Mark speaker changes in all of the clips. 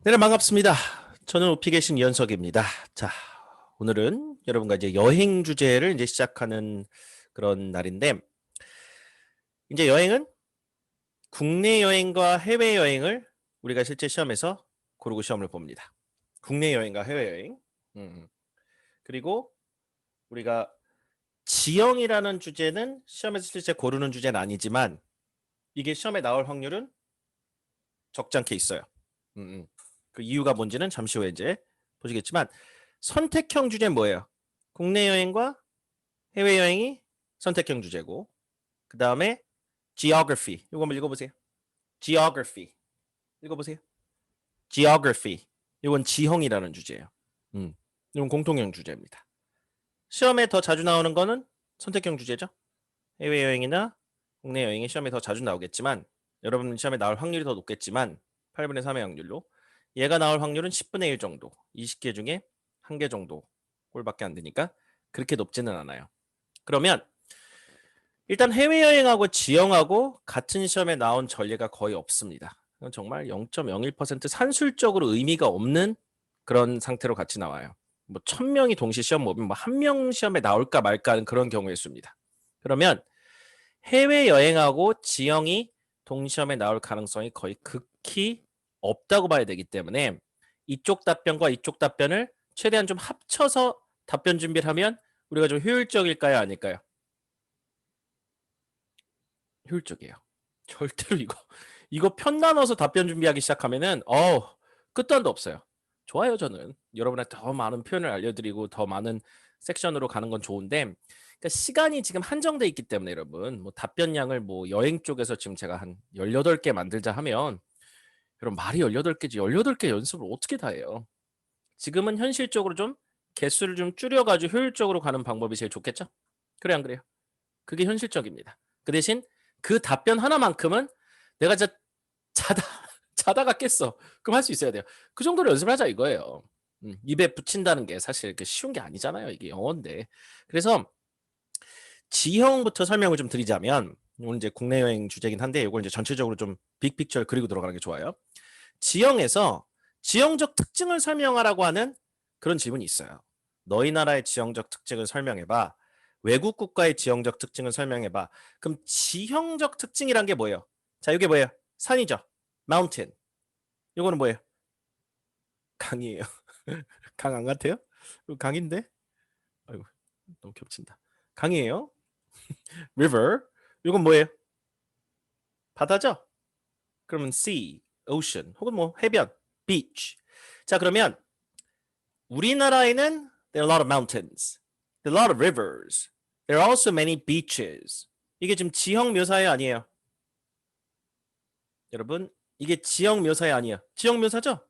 Speaker 1: 네, 반갑습니다. 저는 오피계신 이현석입니다. 자, 오늘은 여러분과 이제 여행 주제를 이제 시작하는 그런 날인데, 이제 여행은 국내 여행과 해외 여행을 우리가 실제 시험에서 고르고 시험을 봅니다. 국내 여행과 해외 여행. 그리고 우리가 지형이라는 주제는 시험에서 실제 고르는 주제는 아니지만 이게 시험에 나올 확률은 적지 않게 있어요. 그 이유가 뭔지는 잠시 후에 이제 보시겠지만 선택형 주제는 뭐예요? 국내 여행과 해외 여행이 선택형 주제고 그 다음에 geography 이거 한번 읽어보세요. geography 읽어보세요. geography 이건 지형이라는 주제예요. 이건 공통형 주제입니다. 시험에 더 자주 나오는 거는 선택형 주제죠. 해외 여행이나 국내 여행이 시험에 더 자주 나오겠지만 여러분 시험에 나올 확률이 더 높겠지만 8분의 3의 확률로 얘가 나올 확률은 10분의 1 정도 20개 중에 1개 정도 꼴밖에 안 되니까 그렇게 높지는 않아요. 그러면 일단 해외여행하고 지형하고 같은 시험에 나온 전례가 거의 없습니다. 정말 0.01% 산술적으로 의미가 없는 그런 상태로 같이 나와요. 뭐 1000명이 동시 시험 보면 뭐 한 명 시험에 나올까 말까 하는 그런 경우의 수입니다. 그러면 해외여행하고 지형이 동시험에 나올 가능성이 거의 극히 없다고 봐야 되기 때문에 이쪽 답변과 이쪽 답변을 최대한 좀 합쳐서 답변 준비를 하면 우리가 좀 효율적일까요? 아닐까요? 효율적이에요. 절대로 이거 편 나눠서 답변 준비하기 시작하면은 끝도 한도 없어요. 좋아요, 저는. 여러분한테 더 많은 표현을 알려드리고 더 많은 섹션으로 가는 건 좋은데 그러니까 시간이 지금 한정돼 있기 때문에 여러분 뭐 답변량을 뭐 여행 쪽에서 지금 제가 한 18개 만들자 하면 여러분 말이 18개지 18개 연습을 어떻게 다 해요. 지금은 현실적으로 좀 개수를 좀 줄여가지고 효율적으로 가는 방법이 제일 좋겠죠? 그래 안 그래요? 그게 현실적입니다. 그 대신 그 답변 하나만큼은 내가 진짜 자다 자다가 깼어. 그럼 할 수 있어야 돼요. 그 정도로 연습을 하자 이거예요. 입에 붙인다는 게 사실 쉬운 게 아니잖아요. 이게 영어인데. 그래서 지형부터 설명을 좀 드리자면 오늘 이제 국내 여행 주제긴 한데 이걸 이제 전체적으로 좀 빅픽처를 그리고 들어가는 게 좋아요. 지형에서 지형적 특징을 설명하라고 하는 그런 질문이 있어요. 너희 나라의 지형적 특징을 설명해봐. 외국 국가의 지형적 특징을 설명해봐. 그럼 지형적 특징이란 게 뭐예요? 자, 이게 뭐예요? 산이죠. mountain. 이거는 뭐예요? 강이에요. 강 안 같아요? 강인데? 아이고, 너무 겹친다. 강이에요. river. 이건 뭐예요? 바다죠? 그러면 sea, ocean. 혹은 뭐 해변, beach. 자, 그러면 우리나라에는 there are a lot of mountains. There are a lot of rivers. There are also many beaches. 이게 지금 지형 묘사예 아니에요? 여러분, 이게 지형 묘사예 아니에요? 지형 묘사죠?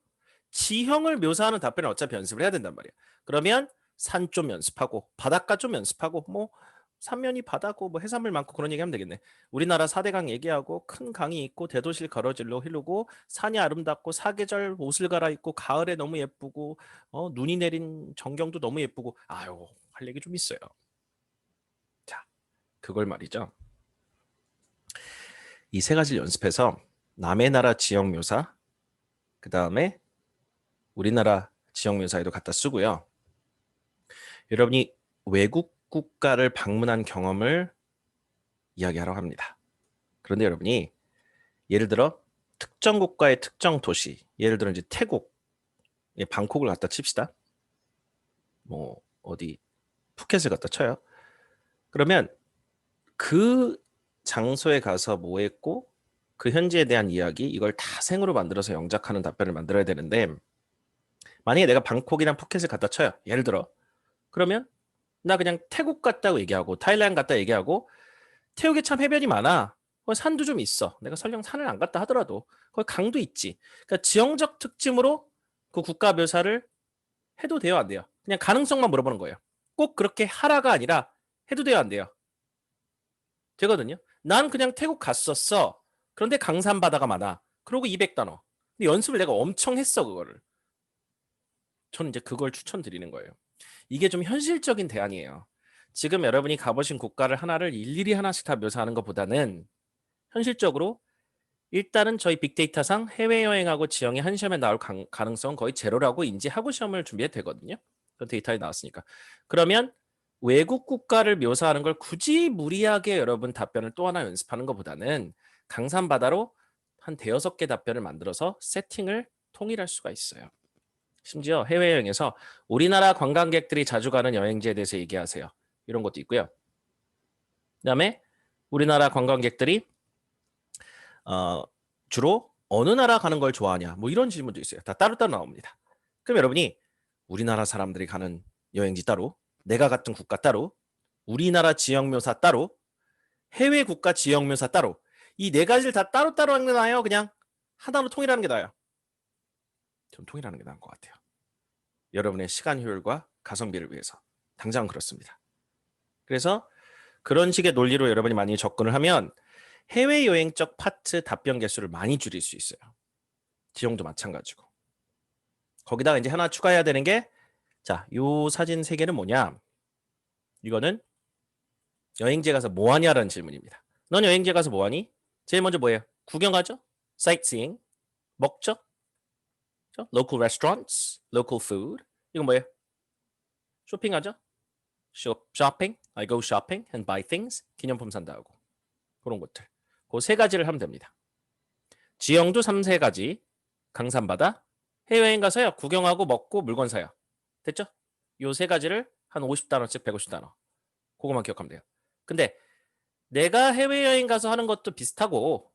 Speaker 1: 지형을 묘사하는 답변을 어차피 연습을 해야 된단 말이에요. 그러면 산 좀 연습하고 바닷가 좀 연습하고 뭐 삼면이 바다고 뭐 해산물 많고 그런 얘기하면 되겠네. 우리나라 4대강 얘기하고 큰 강이 있고 대도시를 가로질러 흐르고 산이 아름답고 사계절 옷을 갈아입고 가을에 너무 예쁘고 눈이 내린 전경도 너무 예쁘고 아유 할 얘기 좀 있어요. 자, 그걸 말이죠. 이 세 가지를 연습해서 남의 나라 지형 묘사 그 다음에 우리나라 지형 묘사에도 갖다 쓰고요. 여러분이 외국 국가를 방문한 경험을 이야기하라고 합니다. 그런데 여러분이 예를 들어 특정 국가의 특정 도시, 예를 들어 이제 태국, 방콕을 갖다 칩시다. 뭐 어디 푸켓을 갖다 쳐요. 그러면 그 장소에 가서 뭐 했고 그 현지에 대한 이야기 이걸 다 생으로 만들어서 영작하는 답변을 만들어야 되는데 만약에 내가 방콕이랑 푸켓을 갖다 쳐요. 예를 들어 그러면 나 그냥 태국 갔다고 얘기하고 타일랜드 갔다 얘기하고 태국에 참 해변이 많아. 거기 산도 좀 있어. 내가 설령 산을 안 갔다 하더라도 거기 강도 있지. 그러니까 지형적 특징으로 그 국가 묘사를 해도 돼요, 안 돼요? 그냥 가능성만 물어보는 거예요. 꼭 그렇게 하라가 아니라 해도 돼요, 안 돼요? 되거든요. 난 그냥 태국 갔었어. 그런데 강산 바다가 많아. 그러고 200단어. 근데 연습을 내가 엄청 했어, 그거를. 저는 이제 그걸 추천드리는 거예요. 이게 좀 현실적인 대안이에요. 지금 여러분이 가보신 국가를 하나를 일일이 하나씩 다 묘사하는 것보다는 현실적으로 일단은 저희 빅데이터상 해외여행하고 지형이 한 시험에 나올 가능성은 거의 제로라고 인지하고 시험을 준비해도 되거든요. 그 데이터에 나왔으니까. 그러면 외국 국가를 묘사하는 걸 굳이 무리하게 여러분 답변을 또 하나 연습하는 것보다는 강산바다로 한 대여섯 개 답변을 만들어서 세팅을 통일할 수가 있어요. 심지어 해외여행에서 우리나라 관광객들이 자주 가는 여행지에 대해서 얘기하세요. 이런 것도 있고요. 그다음에 우리나라 관광객들이 주로 어느 나라 가는 걸 좋아하냐? 뭐 이런 질문도 있어요. 다 따로따로 나옵니다. 그럼 여러분이 우리나라 사람들이 가는 여행지 따로, 내가 갔던 국가 따로, 우리나라 지역 묘사 따로, 해외 국가 지역 묘사 따로, 이 네 가지를 다 따로따로 하는 게 나아요? 그냥 하나로 통일하는 게 나아요? 좀 통일하는 게 나은 것 같아요. 여러분의 시간 효율과 가성비를 위해서. 당장 그렇습니다. 그래서 그런 식의 논리로 여러분이 많이 접근을 하면 해외여행적 파트 답변 개수를 많이 줄일 수 있어요. 지형도 마찬가지고. 거기다가 이제 하나 추가해야 되는 게, 자, 요 사진 3개는 뭐냐? 이거는 여행지에 가서 뭐 하냐라는 질문입니다. 넌 여행지에 가서 뭐 하니? 제일 먼저 뭐예요? 구경하죠? sightseeing. 먹죠? local restaurants, local food. 이건 뭐예요? 쇼핑하죠? shopping. I go shopping and buy things. 기념품 산다 하고. 그런 것들. 그 세 가지를 하면 됩니다. 지형도 3-4가지. 강산바다. 해외여행 가서요. 구경하고 먹고 물건 사요. 됐죠? 요 세 가지를 한 50단어씩 150단어. 그거만 기억하면 돼요. 근데 내가 해외여행 가서 하는 것도 비슷하고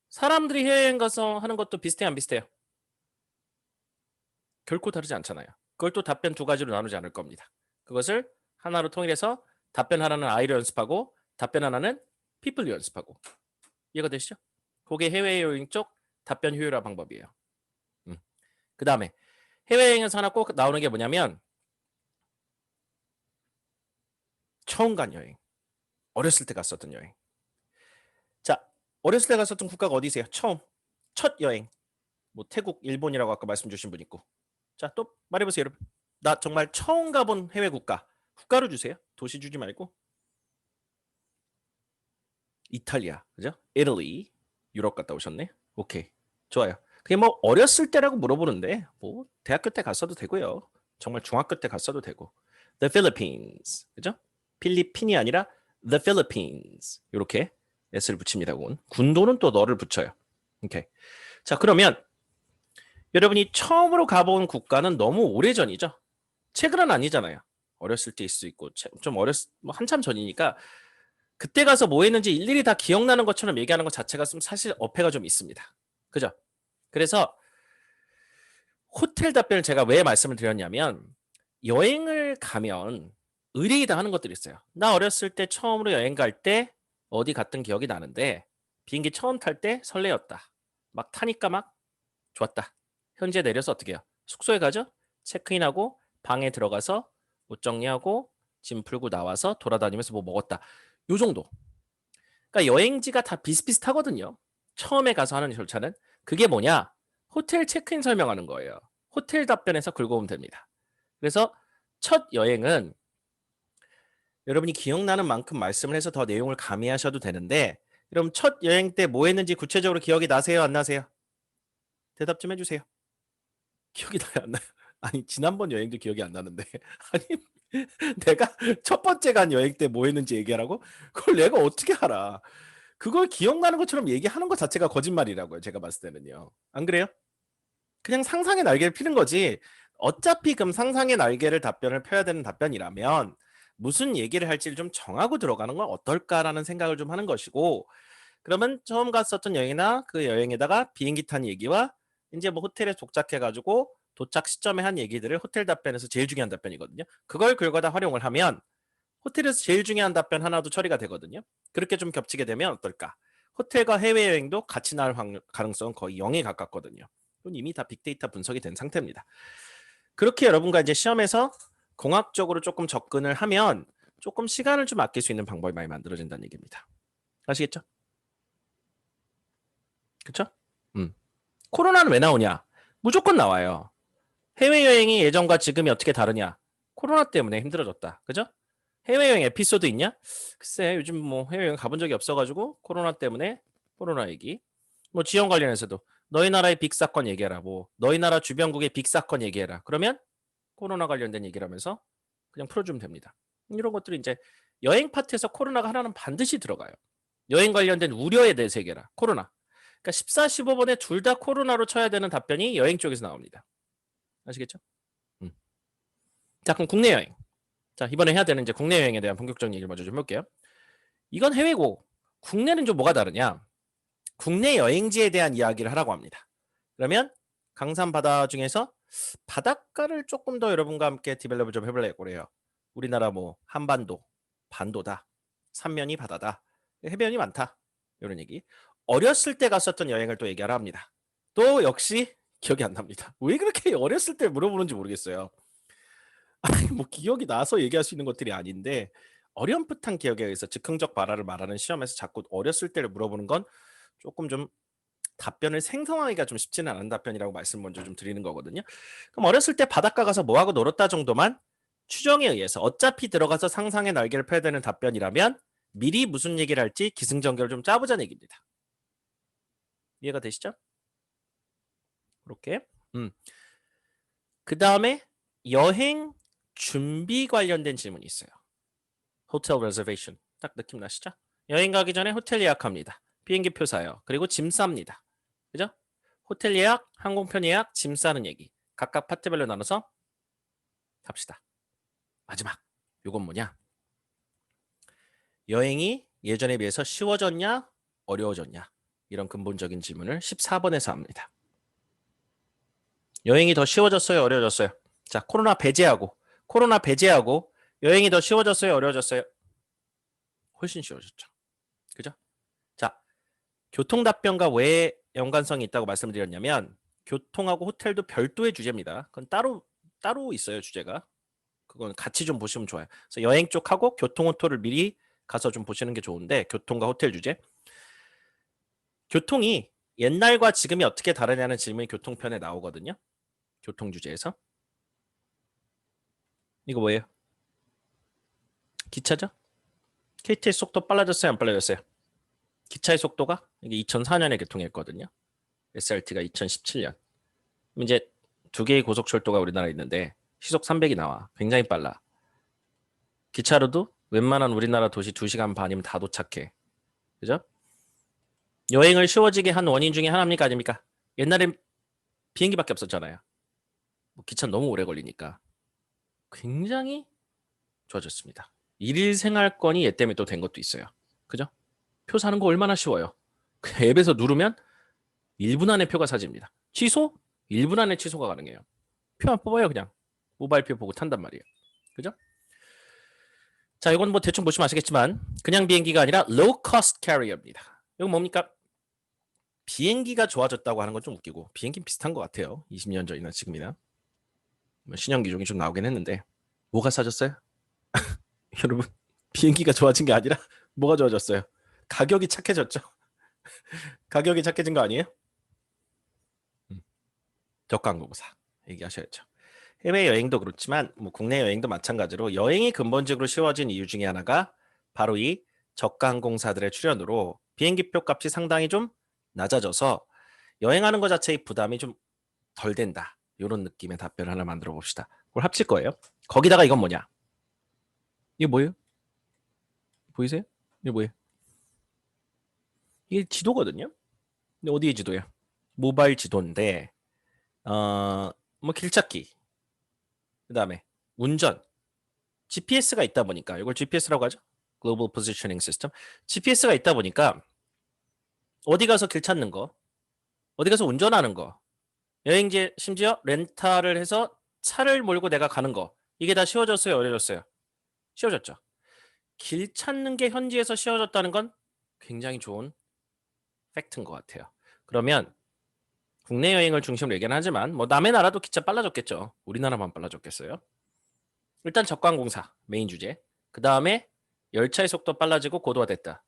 Speaker 1: 사람들이 해외여행 가서 하는 것도 비슷해요, 안 비슷해요? 결코 다르지 않잖아요. 그걸 또 답변 2가지로 나누지 않을 겁니다. 그것을 하나로 통일해서 답변 하나는 I로 연습하고 답변 하나는 people로 연습하고. 이해가 되시죠? 그게 해외여행 쪽 답변 효율화 방법이에요. 그 다음에 해외여행에서 하나 꼭 나오는 게 뭐냐면 처음 간 여행. 어렸을 때 갔었던 여행. 자, 어렸을 때 갔었던 국가가 어디세요? 처음. 첫 여행. 뭐 태국, 일본이라고 아까 말씀 주신 분 있고. 자, 또 말해보세요, 여러분. 나 정말 처음 가본 해외 국가. 국가로 주세요. 도시 주지 말고. 이탈리아, 그죠? Italy. 유럽 갔다 오셨네. 오케이. 좋아요. 그게 뭐 어렸을 때라고 물어보는데 뭐 대학교 때 갔어도 되고요. 정말 중학교 때 갔어도 되고. The Philippines. 그죠? 필리핀이 아니라 The Philippines. 이렇게 S를 붙입니다. 군도는 또 너를 붙여요. 오케이. 자, 그러면 여러분이 처음으로 가본 국가는 너무 오래전이죠. 최근은 아니잖아요. 어렸을 때일 수 있고 좀 뭐 한참 전이니까 그때 가서 뭐 했는지 일일이 다 기억나는 것처럼 얘기하는 것 자체가 좀 사실 어폐가 좀 있습니다. 그죠? 그래서 호텔 답변을 제가 왜 말씀을 드렸냐면 여행을 가면 의뢰이 다 하는 것들이 있어요. 나 어렸을 때 처음으로 여행 갈 때 어디 갔던 기억이 나는데 비행기 처음 탈 때 설레었다. 막 타니까 막 좋았다. 현재 내려서 어떻게 해요? 숙소에 가죠? 체크인하고 방에 들어가서 옷 정리하고 짐 풀고 나와서 돌아다니면서 뭐 먹었다. 요 정도. 그러니까 여행지가 다 비슷비슷하거든요. 처음에 가서 하는 절차는. 그게 뭐냐? 호텔 체크인 설명하는 거예요. 호텔 답변에서 긁어오면 됩니다. 그래서 첫 여행은 여러분이 기억나는 만큼 말씀을 해서 더 내용을 가미하셔도 되는데 여러분 첫 여행 때 뭐 했는지 구체적으로 기억이 나세요? 안 나세요? 대답 좀 해주세요. 기억이 나요? 안 나요? 아니 지난번 여행도 기억이 안 나는데 아니 내가 첫 번째 간 여행 때 뭐 했는지 얘기하라고? 그걸 내가 어떻게 알아? 그걸 기억나는 것처럼 얘기하는 것 자체가 거짓말이라고요. 제가 봤을 때는요. 안 그래요? 그냥 상상의 날개를 피는 거지. 어차피 그럼 상상의 날개를 답변을 펴야 되는 답변이라면 무슨 얘기를 할지를 좀 정하고 들어가는 건 어떨까라는 생각을 좀 하는 것이고 그러면 처음 갔었던 여행이나 그 여행에다가 비행기 탄 얘기와 이제 뭐 호텔에 도착해가지고 도착 시점에 한 얘기들을 호텔 답변에서 제일 중요한 답변이거든요. 그걸 긁어다 활용을 하면 호텔에서 제일 중요한 답변 하나도 처리가 되거든요. 그렇게 좀 겹치게 되면 어떨까? 호텔과 해외여행도 같이 나올 가능성은 거의 0에 가깝거든요. 이건 이미 다 빅데이터 분석이 된 상태입니다. 그렇게 여러분과 이제 시험에서 공학적으로 조금 접근을 하면 조금 시간을 좀 아낄 수 있는 방법이 많이 만들어진다는 얘기입니다. 아시겠죠? 그쵸? 코로나는 왜 나오냐? 무조건 나와요. 해외여행이 예전과 지금이 어떻게 다르냐? 코로나 때문에 힘들어졌다. 그죠? 해외여행 에피소드 있냐? 글쎄 요즘 뭐 해외여행 가본 적이 없어가지고 코로나 때문에 코로나 얘기. 뭐 지원 관련해서도 너희 나라의 빅 사건 얘기해라. 뭐 너희 나라 주변국의 빅 사건 얘기해라. 그러면 코로나 관련된 얘기를 하면서 그냥 풀어주면 됩니다. 이런 것들이 이제 여행 파트에서 코로나가 하나는 반드시 들어가요. 여행 관련된 우려에 대해서 얘기해라. 코로나. 그러니까 14, 15번에 둘 다 코로나로 쳐야 되는 답변이 여행 쪽에서 나옵니다. 아시겠죠? 자, 그럼 국내 여행. 자, 이번에 해야 되는 이제 국내 여행에 대한 본격적인 얘기를 먼저 좀 해볼게요. 이건 해외고 국내는 좀 뭐가 다르냐? 국내 여행지에 대한 이야기를 하라고 합니다. 그러면 강산 바다 중에서 바닷가를 조금 더 여러분과 함께 디벨롭을 좀 해보려고 그래요. 우리나라 뭐 한반도, 반도다, 삼면이 바다다, 해변이 많다 이런 얘기. 어렸을 때 갔었던 여행을 또 얘기하라 합니다. 또 역시 기억이 안 납니다. 왜 그렇게 어렸을 때 물어보는지 모르겠어요. 아니 뭐 기억이 나서 얘기할 수 있는 것들이 아닌데 어렴풋한 기억에 의해서 즉흥적 발화를 말하는 시험에서 자꾸 어렸을 때를 물어보는 건 조금 좀 답변을 생성하기가 좀 쉽지는 않은 답변이라고 말씀 먼저 좀 드리는 거거든요. 그럼 어렸을 때 바닷가 가서 뭐하고 놀았다 정도만 추정에 의해서 어차피 들어가서 상상의 날개를 펴야 되는 답변이라면 미리 무슨 얘기를 할지 기승전결을 좀 짜보자는 얘기입니다. 이해가 되시죠? 그렇게. 그 다음에 여행 준비 관련된 질문이 있어요. 호텔 레저베이션. 딱 느낌 나시죠? 여행 가기 전에 호텔 예약합니다. 비행기 표 사요. 그리고 짐 쌉니다. 그죠? 호텔 예약, 항공편 예약, 짐 싸는 얘기. 각각 파트별로 나눠서 갑시다. 마지막. 요건 뭐냐? 여행이 예전에 비해서 쉬워졌냐? 어려워졌냐? 이런 근본적인 질문을 14번에서 합니다. 여행이 더 쉬워졌어요? 어려워졌어요? 자, 코로나 배제하고 여행이 더 쉬워졌어요? 어려워졌어요? 훨씬 쉬워졌죠. 그죠? 자, 교통 답변과 왜 연관성이 있다고 말씀드렸냐면 교통하고 호텔도 별도의 주제입니다. 그건 따로 있어요, 주제가. 그건 같이 좀 보시면 좋아요. 그래서 여행 쪽하고 교통 호텔을 미리 가서 좀 보시는 게 좋은데 교통과 호텔 주제. 교통이 옛날과 지금이 어떻게 다르냐는 질문이 교통편에 나오거든요. 교통 주제에서. 이거 뭐예요? 기차죠? KT의 속도 빨라졌어요? 안 빨라졌어요? 기차의 속도가 이게 2004년에 개통했거든요. SRT가 2017년. 이제 두 개의 고속철도가 우리나라에 있는데 시속 300이 나와. 굉장히 빨라. 기차로도 웬만한 우리나라 도시 2시간 반이면 다 도착해. 그죠? 여행을 쉬워지게 한 원인 중에 하나입니까? 아닙니까? 옛날엔 비행기밖에 없었잖아요. 뭐 기차는 너무 오래 걸리니까. 굉장히 좋아졌습니다. 일일 생활권이 얘 때문에 또 된 것도 있어요. 그죠? 표 사는 거 얼마나 쉬워요. 앱에서 누르면 1분 안에 표가 사집니다. 취소? 1분 안에 취소가 가능해요. 표만 뽑아요 그냥. 모바일표 보고 탄단 말이에요. 그죠? 자, 이건 뭐 대충 보시면 아시겠지만 그냥 비행기가 아니라 low cost carrier입니다. 이건 뭡니까? 비행기가 좋아졌다고 하는 건 좀 웃기고 비행기는 비슷한 것 같아요. 20년 전이나 지금이나. 신형 기종이 좀 나오긴 했는데 뭐가 싸졌어요? 여러분 비행기가 좋아진 게 아니라 뭐가 좋아졌어요? 가격이 착해졌죠. 가격이 착해진 거 아니에요? 저가항공사 얘기하셔야죠. 해외여행도 그렇지만 뭐 국내 여행도 마찬가지로 여행이 근본적으로 쉬워진 이유 중에 하나가 바로 이 저가항공사들의 출현으로 비행기표 값이 상당히 좀 낮아져서 여행하는 것 자체의 부담이 좀 덜 된다. 이런 느낌의 답변을 하나 만들어 봅시다. 그걸 합칠 거예요. 거기다가 이건 뭐냐? 이게 뭐예요? 보이세요? 이게 뭐예요? 이게 지도거든요. 근데 어디에 지도야? 모바일 지도인데 뭐 길찾기, 그 다음에 운전, GPS가 있다 보니까 이걸 GPS라고 하죠. Global Positioning System. GPS가 있다 보니까 어디 가서 길 찾는 거, 어디 가서 운전하는 거, 여행지 심지어 렌탈을 해서 차를 몰고 내가 가는 거 이게 다 쉬워졌어요? 어려졌어요? 쉬워졌죠. 길 찾는 게 현지에서 쉬워졌다는 건 굉장히 좋은 팩트인 것 같아요. 그러면 국내 여행을 중심으로 얘기는 하지만 뭐 남의 나라도 기차 빨라졌겠죠. 우리나라만 빨라졌겠어요? 일단 저가항공사 메인 주제. 그 다음에 열차의 속도 빨라지고 고도화됐다.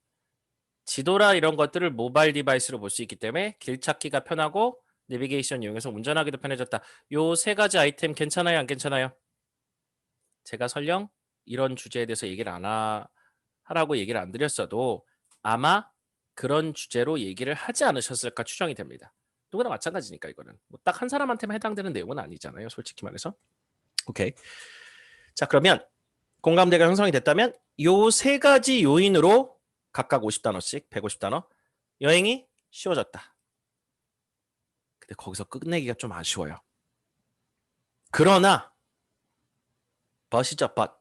Speaker 1: 지도라 이런 것들을 모바일 디바이스로 볼 수 있기 때문에 길 찾기가 편하고 내비게이션 이용해서 운전하기도 편해졌다. 요 세 가지 아이템 괜찮아요? 안 괜찮아요? 제가 설령 이런 주제에 대해서 얘기를 안 하라고 얘기를 안 드렸어도 아마 그런 주제로 얘기를 하지 않으셨을까 추정이 됩니다. 누구나 마찬가지니까 이거는 뭐 딱 한 사람한테만 해당되는 내용은 아니잖아요. 솔직히 말해서. 오케이. 자, 그러면 공감대가 형성이 됐다면 요 세 가지 요인으로 각각 50단어씩 150단어 여행이 쉬워졌다. 근데 거기서 끝내기가 좀 아쉬워요. 그러나 but이죠, but.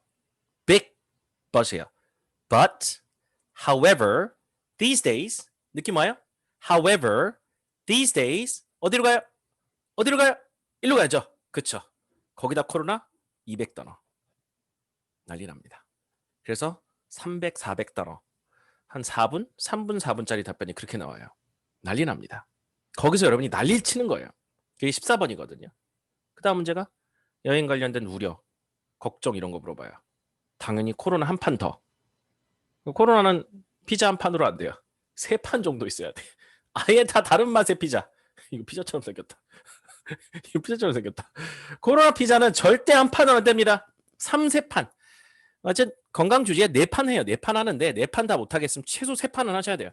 Speaker 1: big but이에요. But, however, these days 느낌 와요? However, these days 어디로 가요? 어디로 가요? 일로 가야죠. 그쵸? 거기다 코로나 200단어 난리 납니다. 그래서 300, 400단어 한 4분, 3분, 4분짜리 답변이 그렇게 나와요. 난리 납니다. 거기서 여러분이 난리를 치는 거예요. 그게 14번이거든요. 그 다음 문제가 여행 관련된 우려, 걱정 이런 거 물어봐요. 당연히 코로나 한 판 더. 코로나는 피자 한 판으로 안 돼요. 3판 정도 있어야 돼. 아예 다 다른 맛의 피자. 이거 피자처럼 생겼다. 이거 피자처럼 생겼다. 코로나 피자는 절대 한 판은 안 됩니다. 3, 4판. 어쨌든 건강 주제에 4판 해요. 4판 하는데 4판 다 못하겠으면 최소 3판은 하셔야 돼요.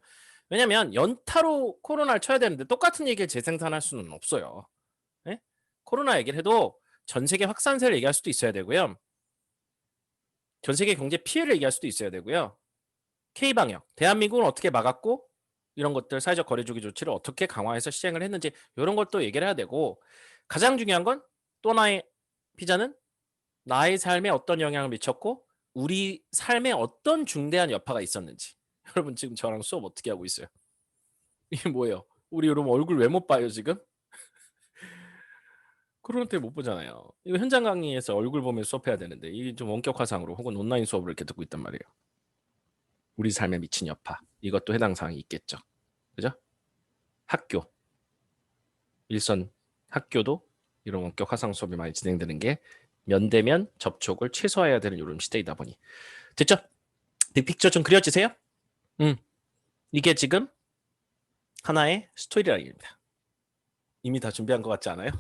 Speaker 1: 왜냐면 연타로 코로나를 쳐야 되는데 똑같은 얘기를 재생산할 수는 없어요. 네? 코로나 얘기를 해도 전 세계 확산세를 얘기할 수도 있어야 되고요. 전 세계 경제 피해를 얘기할 수도 있어야 되고요. K방역, 대한민국은 어떻게 막았고 이런 것들 사회적 거리두기 조치를 어떻게 강화해서 시행을 했는지 이런 것도 얘기를 해야 되고 가장 중요한 건 또 나의 피자는 나의 삶에 어떤 영향을 미쳤고 우리 삶에 어떤 중대한 여파가 있었는지. 여러분 지금 저랑 수업 어떻게 하고 있어요? 이게 뭐예요? 우리 여러분 얼굴 왜 못 봐요 지금? 코로나 때문에 못 보잖아요. 이거 현장 강의에서 얼굴 보면 수업해야 되는데 이게 좀 원격화상으로 혹은 온라인 수업을 이렇게 듣고 있단 말이에요. 우리 삶에 미친 여파 이것도 해당 사항이 있겠죠. 그죠? 학교 일선 학교도 이런 원격 화상 수업이 많이 진행되는 게 면대면 접촉을 최소화해야 되는 이런 시대이다 보니 됐죠? 빅픽처 좀 그려지세요? 이게 지금 하나의 스토리라인입니다. 이미 다 준비한 것 같지 않아요?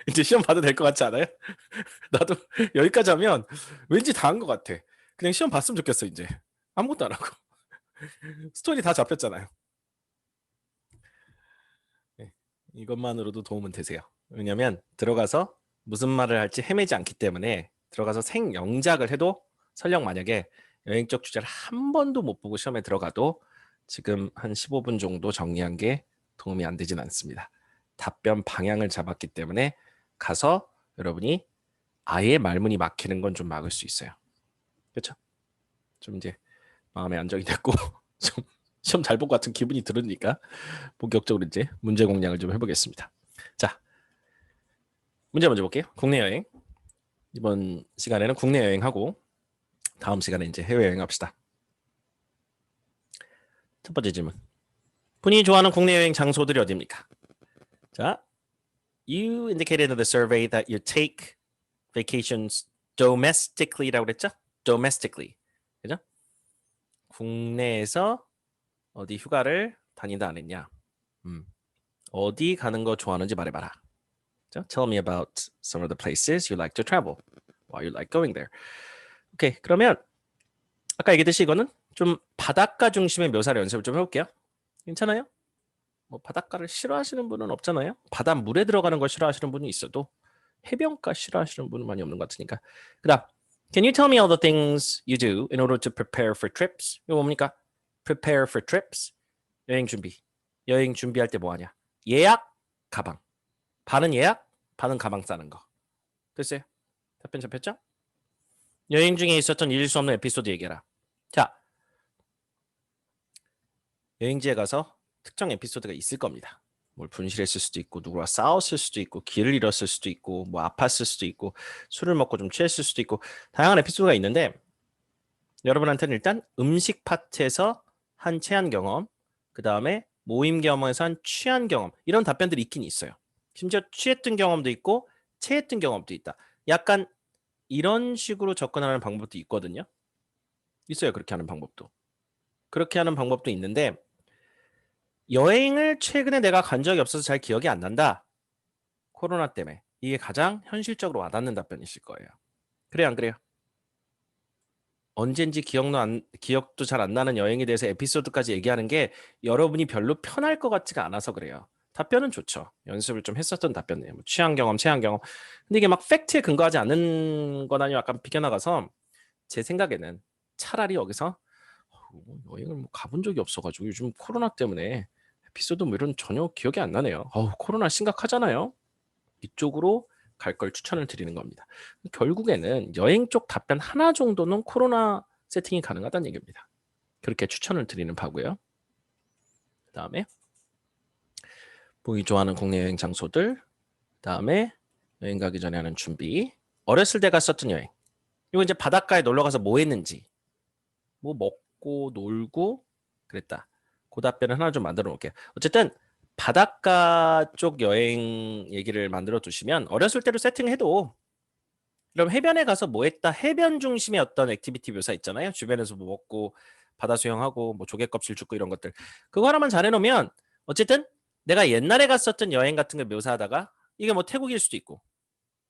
Speaker 1: 이제 시험 봐도 될 것 같지 않아요? 나도 여기까지 하면 왠지 다 한 것 같아. 그냥 시험 봤으면 좋겠어 이제. 아무것도 안 하고. 스토리 다 잡혔잖아요. 네, 이것만으로도 도움은 되세요. 왜냐면 들어가서 무슨 말을 할지 헤매지 않기 때문에 들어가서 생영작을 해도 설령 만약에 여행적 주제를 한 번도 못 보고 시험에 들어가도 지금 한 15분 정도 정리한 게 도움이 안 되진 않습니다. 답변 방향을 잡았기 때문에 가서 여러분이 아예 말문이 막히는 건 좀 막을 수 있어요. 그렇죠? 좀 이제 마음의 안정이 됐고 좀 시험 잘 본 것 같은 기분이 들으니까 본격적으로 이제 문제 공략을 좀 해보겠습니다. 자, 문제 먼저 볼게요. 국내 여행. 이번 시간에는 국내 여행하고 다음 시간에 이제 해외 여행 합시다. 첫 번째 질문. 본인이 좋아하는 국내 여행 장소들이 어디입니까? 자, you indicated in the survey that you take vacations domestically라고 그랬죠? domestically. 그죠? 국내에서 어디 휴가를 다닌다 안 했냐? 어디 가는 거 좋아하는지 말해봐라. Tell me about some of the places you like to travel. Why you like going there. 오케이, 그러면 아까 얘기했듯이 이거는 좀 바닷가 중심의 묘사를 연습을 좀 해볼게요. 괜찮아요? 뭐 바닷가를 싫어하시는 분은 없잖아요. 바닷물에 들어가는 걸 싫어하시는 분이 있어도 해변가 싫어하시는 분은 많이 없는 것 같으니까. 그다음, Can you tell me all the things you do in order to prepare for trips? 이거 뭡니까? Prepare for trips. 여행 준비. 여행 준비할 때 뭐 하냐? 예약, 가방. 반은 예약, 반은 가방 싸는 거. 됐어요? 답변 잡혔죠? 여행 중에 있었던 잊을 수 없는 에피소드 얘기해라. 자, 여행지에 가서 특정 에피소드가 있을 겁니다. 뭘 분실했을 수도 있고 누구와 싸웠을 수도 있고 길을 잃었을 수도 있고 뭐 아팠을 수도 있고 술을 먹고 좀 취했을 수도 있고 다양한 에피소드가 있는데 여러분한테는 일단 음식 파트에서 한 체한 경험 그 다음에 모임 경험에서 한 취한 경험 이런 답변들이 있긴 있어요. 심지어 취했던 경험도 있고 체했던 경험도 있다. 약간 이런 식으로 접근하는 방법도 있거든요. 있어요. 그렇게 하는 방법도. 그렇게 하는 방법도 있는데 여행을 최근에 내가 간 적이 없어서 잘 기억이 안 난다. 코로나 때문에. 이게 가장 현실적으로 와닿는 답변이실 거예요. 그래요, 안 그래요? 언젠지 기억도 잘 안 나는 여행에 대해서 에피소드까지 얘기하는 게 여러분이 별로 편할 것 같지가 않아서 그래요. 답변은 좋죠. 연습을 좀 했었던 답변이에요. 뭐 취향 경험, 체험 경험. 근데 이게 막 팩트에 근거하지 않는 거나 약간 비껴나가서 제 생각에는 차라리 여기서 여행을 뭐 가본 적이 없어가지고 요즘 코로나 때문에 에피소드 뭐 이런 전혀 기억이 안 나네요. 코로나 심각하잖아요. 이쪽으로 갈 걸 추천을 드리는 겁니다. 결국에는 여행 쪽 답변 하나 정도는 코로나 세팅이 가능하다는 얘기입니다. 그렇게 추천을 드리는 바고요. 그 다음에 보기 좋아하는 국내 여행 장소들, 그 다음에 여행 가기 전에 하는 준비, 어렸을 때 갔었던 여행. 이거 이제 바닷가에 놀러 가서 뭐 했는지, 뭐 먹고 놀고 그랬다. 그 답변을 하나 좀 만들어 놓을게요. 어쨌든 바닷가 쪽 여행 얘기를 만들어 두시면 어렸을 때로 세팅해도 그럼 해변에 가서 뭐 했다? 해변 중심의 어떤 액티비티 묘사 있잖아요. 주변에서 뭐 먹고 바다 수영하고 뭐 조개 껍질 줍고 이런 것들. 그거 하나만 잘 해놓으면 어쨌든 내가 옛날에 갔었던 여행 같은 걸 묘사하다가 이게 뭐 태국일 수도 있고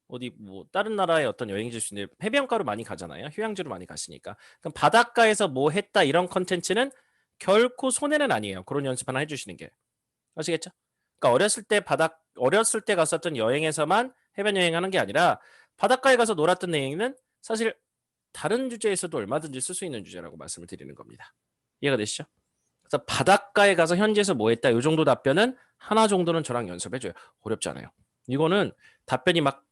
Speaker 1: 어디 뭐 다른 나라의 어떤 여행지일 수도 있는데 해변가로 많이 가잖아요. 휴양지로 많이 가시니까. 그럼 바닷가에서 뭐 했다 이런 컨텐츠는 결코 손해는 아니에요. 그런 연습 하나 해주시는 게. 아시겠죠? 그러니까 어렸을 때 갔었던 여행에서만 해변 여행하는 게 아니라 바닷가에 가서 놀았던 여행은 사실 다른 주제에서도 얼마든지 쓸 수 있는 주제라고 말씀을 드리는 겁니다. 이해가 되시죠? 그래서 바닷가에 가서 현지에서 뭐 했다 이 정도 답변은 하나 정도는 저랑 연습해줘요. 어렵지 않아요. 이거는 답변이 막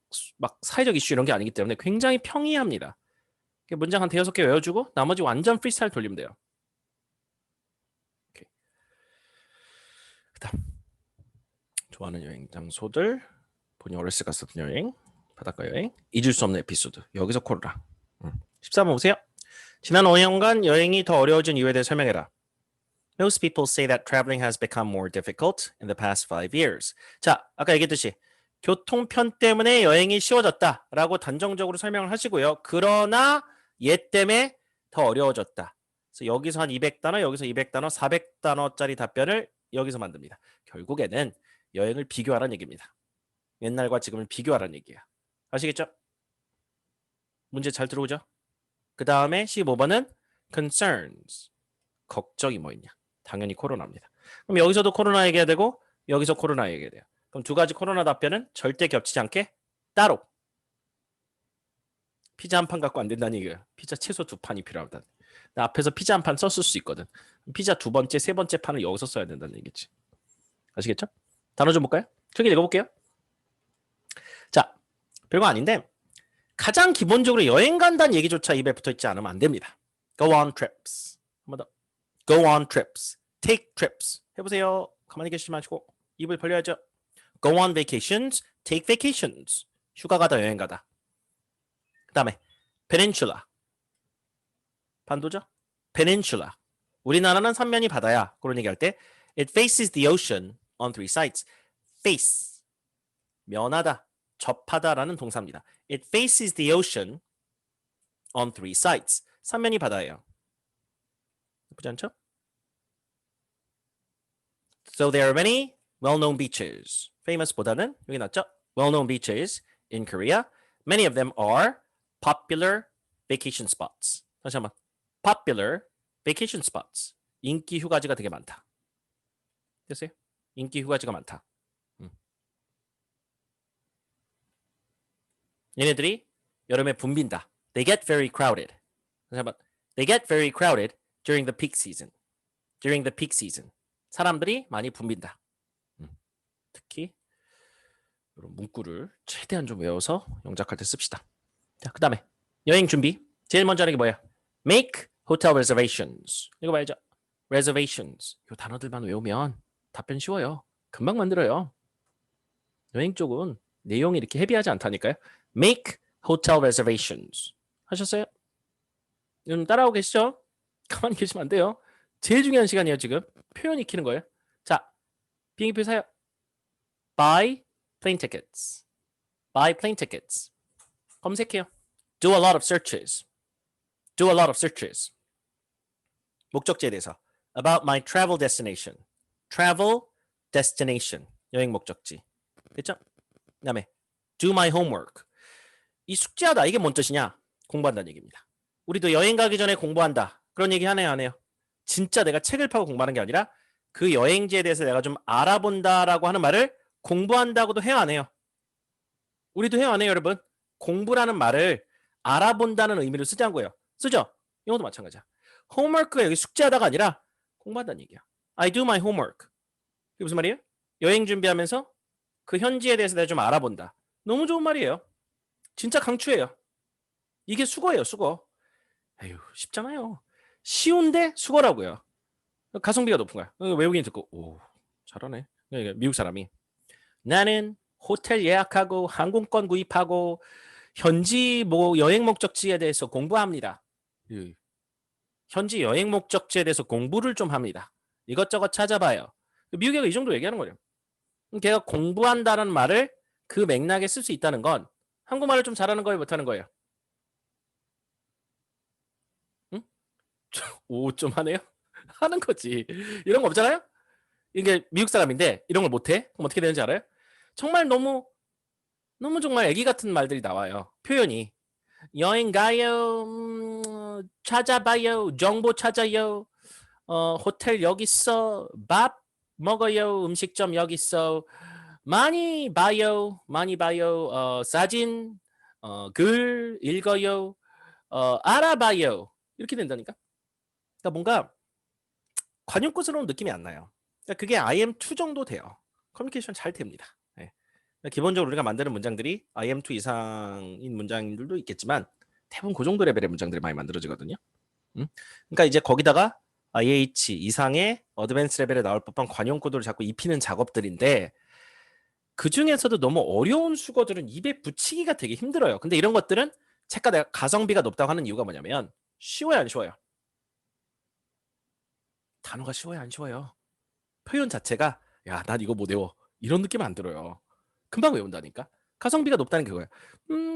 Speaker 1: 사회적 이슈 이런 게 아니기 때문에 굉장히 평이합니다. 문장 한 대여섯 개 외워주고 나머지 완전 프리스타일 돌리면 돼요. 오케이. 그다음 좋아하는 여행 장소들, 본인 어렸을 때 갔었던 여행, 바닷가 여행, 잊을 수 없는 에피소드. 여기서 코로나. 13번 보세요. 지난 5년간 여행이 더 어려워진 이유에 대해 설명해라. Most people say that traveling has become more difficult in the past 5 years. 자, 아까 얘기했듯이 교통편 때문에 여행이 쉬워졌다라고 단정적으로 설명을 하시고요. 그러나 얘 때문에 더 어려워졌다. 그래서 여기서 한 200단어, 여기서 200단어, 400단어짜리 답변을 여기서 만듭니다. 결국에는 여행을 비교하라는 얘기입니다. 옛날과 지금을 비교하라는 얘기야. 아시겠죠? 문제 잘 들어오죠? 그 다음에 15번은 concerns. 걱정이 뭐 있냐? 당연히 코로나입니다. 그럼 여기서도 코로나 얘기해야 되고 여기서 코로나 얘기해야 돼요. 그럼 두 가지 코로나 답변은 절대 겹치지 않게 따로. 피자 한 판 갖고 안 된다는 얘기예요. 피자 최소 2판이 필요하다. 나 앞에서 피자 한 판 썼을 수 있거든. 피자 두 번째, 세 번째 판을 여기서 써야 된다는 얘기지. 아시겠죠? 단어 좀 볼까요? 크게 읽어볼게요. 자, 별거 아닌데 가장 기본적으로 여행 간다는 얘기조차 입에 붙어있지 않으면 안 됩니다. Go on trips. 한 번 더. Go on trips. Take trips. 해보세요. 가만히 계시지 마시고 입을 벌려야죠. Go on vacations. Take vacations. 휴가 가다 여행 가다. 그 다음에 peninsula. 반도죠? peninsula. 우리나라는 삼면이 바다야. 그런 얘기할 때 it faces the ocean on 3 sides. face. 면하다. 접하다라는 동사입니다. It faces the ocean on 3 sides. 삼면이 바다예요. 예쁘지 않죠? So there are many well-known beaches. famous보다는 여기 낫죠? well-known beaches in Korea. Many of them are popular vacation spots. 다시 한번. popular vacation spots. 인기 휴가지가 되게 많다. 됐어요? 인기 휴가지가 많다. 얘네들이 여름에 붐빈다. They get very crowded. 다시 한번. They get very crowded during the peak season. During the peak season. 사람들이 많이 붐빈다. 특히 이런 문구를 최대한 좀 외워서 영작할 때 씁시다. 자, 그 다음에 여행 준비. 제일 먼저 하는 게 뭐야? Make hotel reservations. 이거 봐야죠. reservations. 이 단어들만 외우면 답변 쉬워요. 금방 만들어요. 여행 쪽은 내용이 이렇게 헤비하지 않다니까요. Make hotel reservations. 하셨어요? 따라오고 계시죠? 가만히 계시면 안 돼요. 제일 중요한 시간이에요, 지금. 표현 익히는 거예요. 자, 비행기표 사요. Buy plane tickets. Buy plane tickets. 검색해요. Do a lot of searches. Do a lot of searches. 목적지에 대해서. About my travel destination. Travel destination. 여행 목적지. 됐죠? 그 다음에 do my homework. 이 숙제하다. 이게 뭔 뜻이냐? 공부한다는 얘기입니다. 우리도 여행 가기 전에 공부한다. 그런 얘기 하네요, 안 해요? 진짜 내가 책을 파고 공부하는 게 아니라 그 여행지에 대해서 내가 좀 알아본다라고 하는 말을 공부한다고도 해요, 안 해요? 우리도 해요, 안 해요, 여러분? 공부라는 말을 알아본다는 의미로 쓰자는 거예요. 쓰죠? 이것도 마찬가지야. 홈워크가 여기 숙제하다가 아니라 공부한다는 얘기야. I do my homework. 이게 무슨 말이에요? 여행 준비하면서 그 현지에 대해서 내가 좀 알아본다. 너무 좋은 말이에요. 진짜 강추해요. 이게 수거예요, 수거. 에휴, 쉽잖아요. 쉬운데 수거라고요. 가성비가 높은 거야. 외국인 듣고 오, 잘하네. 미국 사람이 나는 호텔 예약하고 항공권 구입하고 현지 뭐 여행 목적지에 대해서 공부합니다. 현지 여행 목적지에 대해서 공부를 좀 합니다. 이것저것 찾아봐요. 미국애가 이 정도 얘기하는 거예요. 걔가 공부한다는 말을 그 맥락에 쓸 수 있다는 건 한국말을 좀 잘하는 거예요, 못하는 거예요? 응? 오, 좀 하네요? 하는 거지. 이런 거 없잖아요? 이게 미국 사람인데 이런 걸 못해? 그럼 어떻게 되는지 알아요? 정말 너무 정말 애기 같은 말들이 나와요. 표현이. 여행 가요, 찾아봐요, 정보 찾아요, 호텔 여기 있어, 밥 먹어요, 음식점 여기 있어, 많이 봐요, 사진, 글 읽어요, 알아봐요. 이렇게 된다니까. 그러니까 뭔가 관용구스러운 느낌이 안 나요. 그러니까 그게 IM2 정도 돼요. 커뮤니케이션 잘 됩니다. 네. 기본적으로 우리가 만드는 문장들이 IM2 이상인 문장들도 있겠지만 대부분 그 정도 레벨의 문장들이 많이 만들어지거든요. 그러니까 이제 거기다가 IH 이상의 어드밴스 레벨에 나올 법한 관용 코드를 자꾸 입히는 작업들인데 그 중에서도 너무 어려운 수거들은 입에 붙이기가 되게 힘들어요. 근데 이런 것들은 책가 내가 가성비가 높다고 하는 이유가 뭐냐면 쉬워요, 안 쉬워요? 단어가 쉬워요, 안 쉬워요? 표현 자체가 야, 난 이거 못 외워. 이런 느낌 안 들어요. 금방 외운다니까. 가성비가 높다는 게 그거야.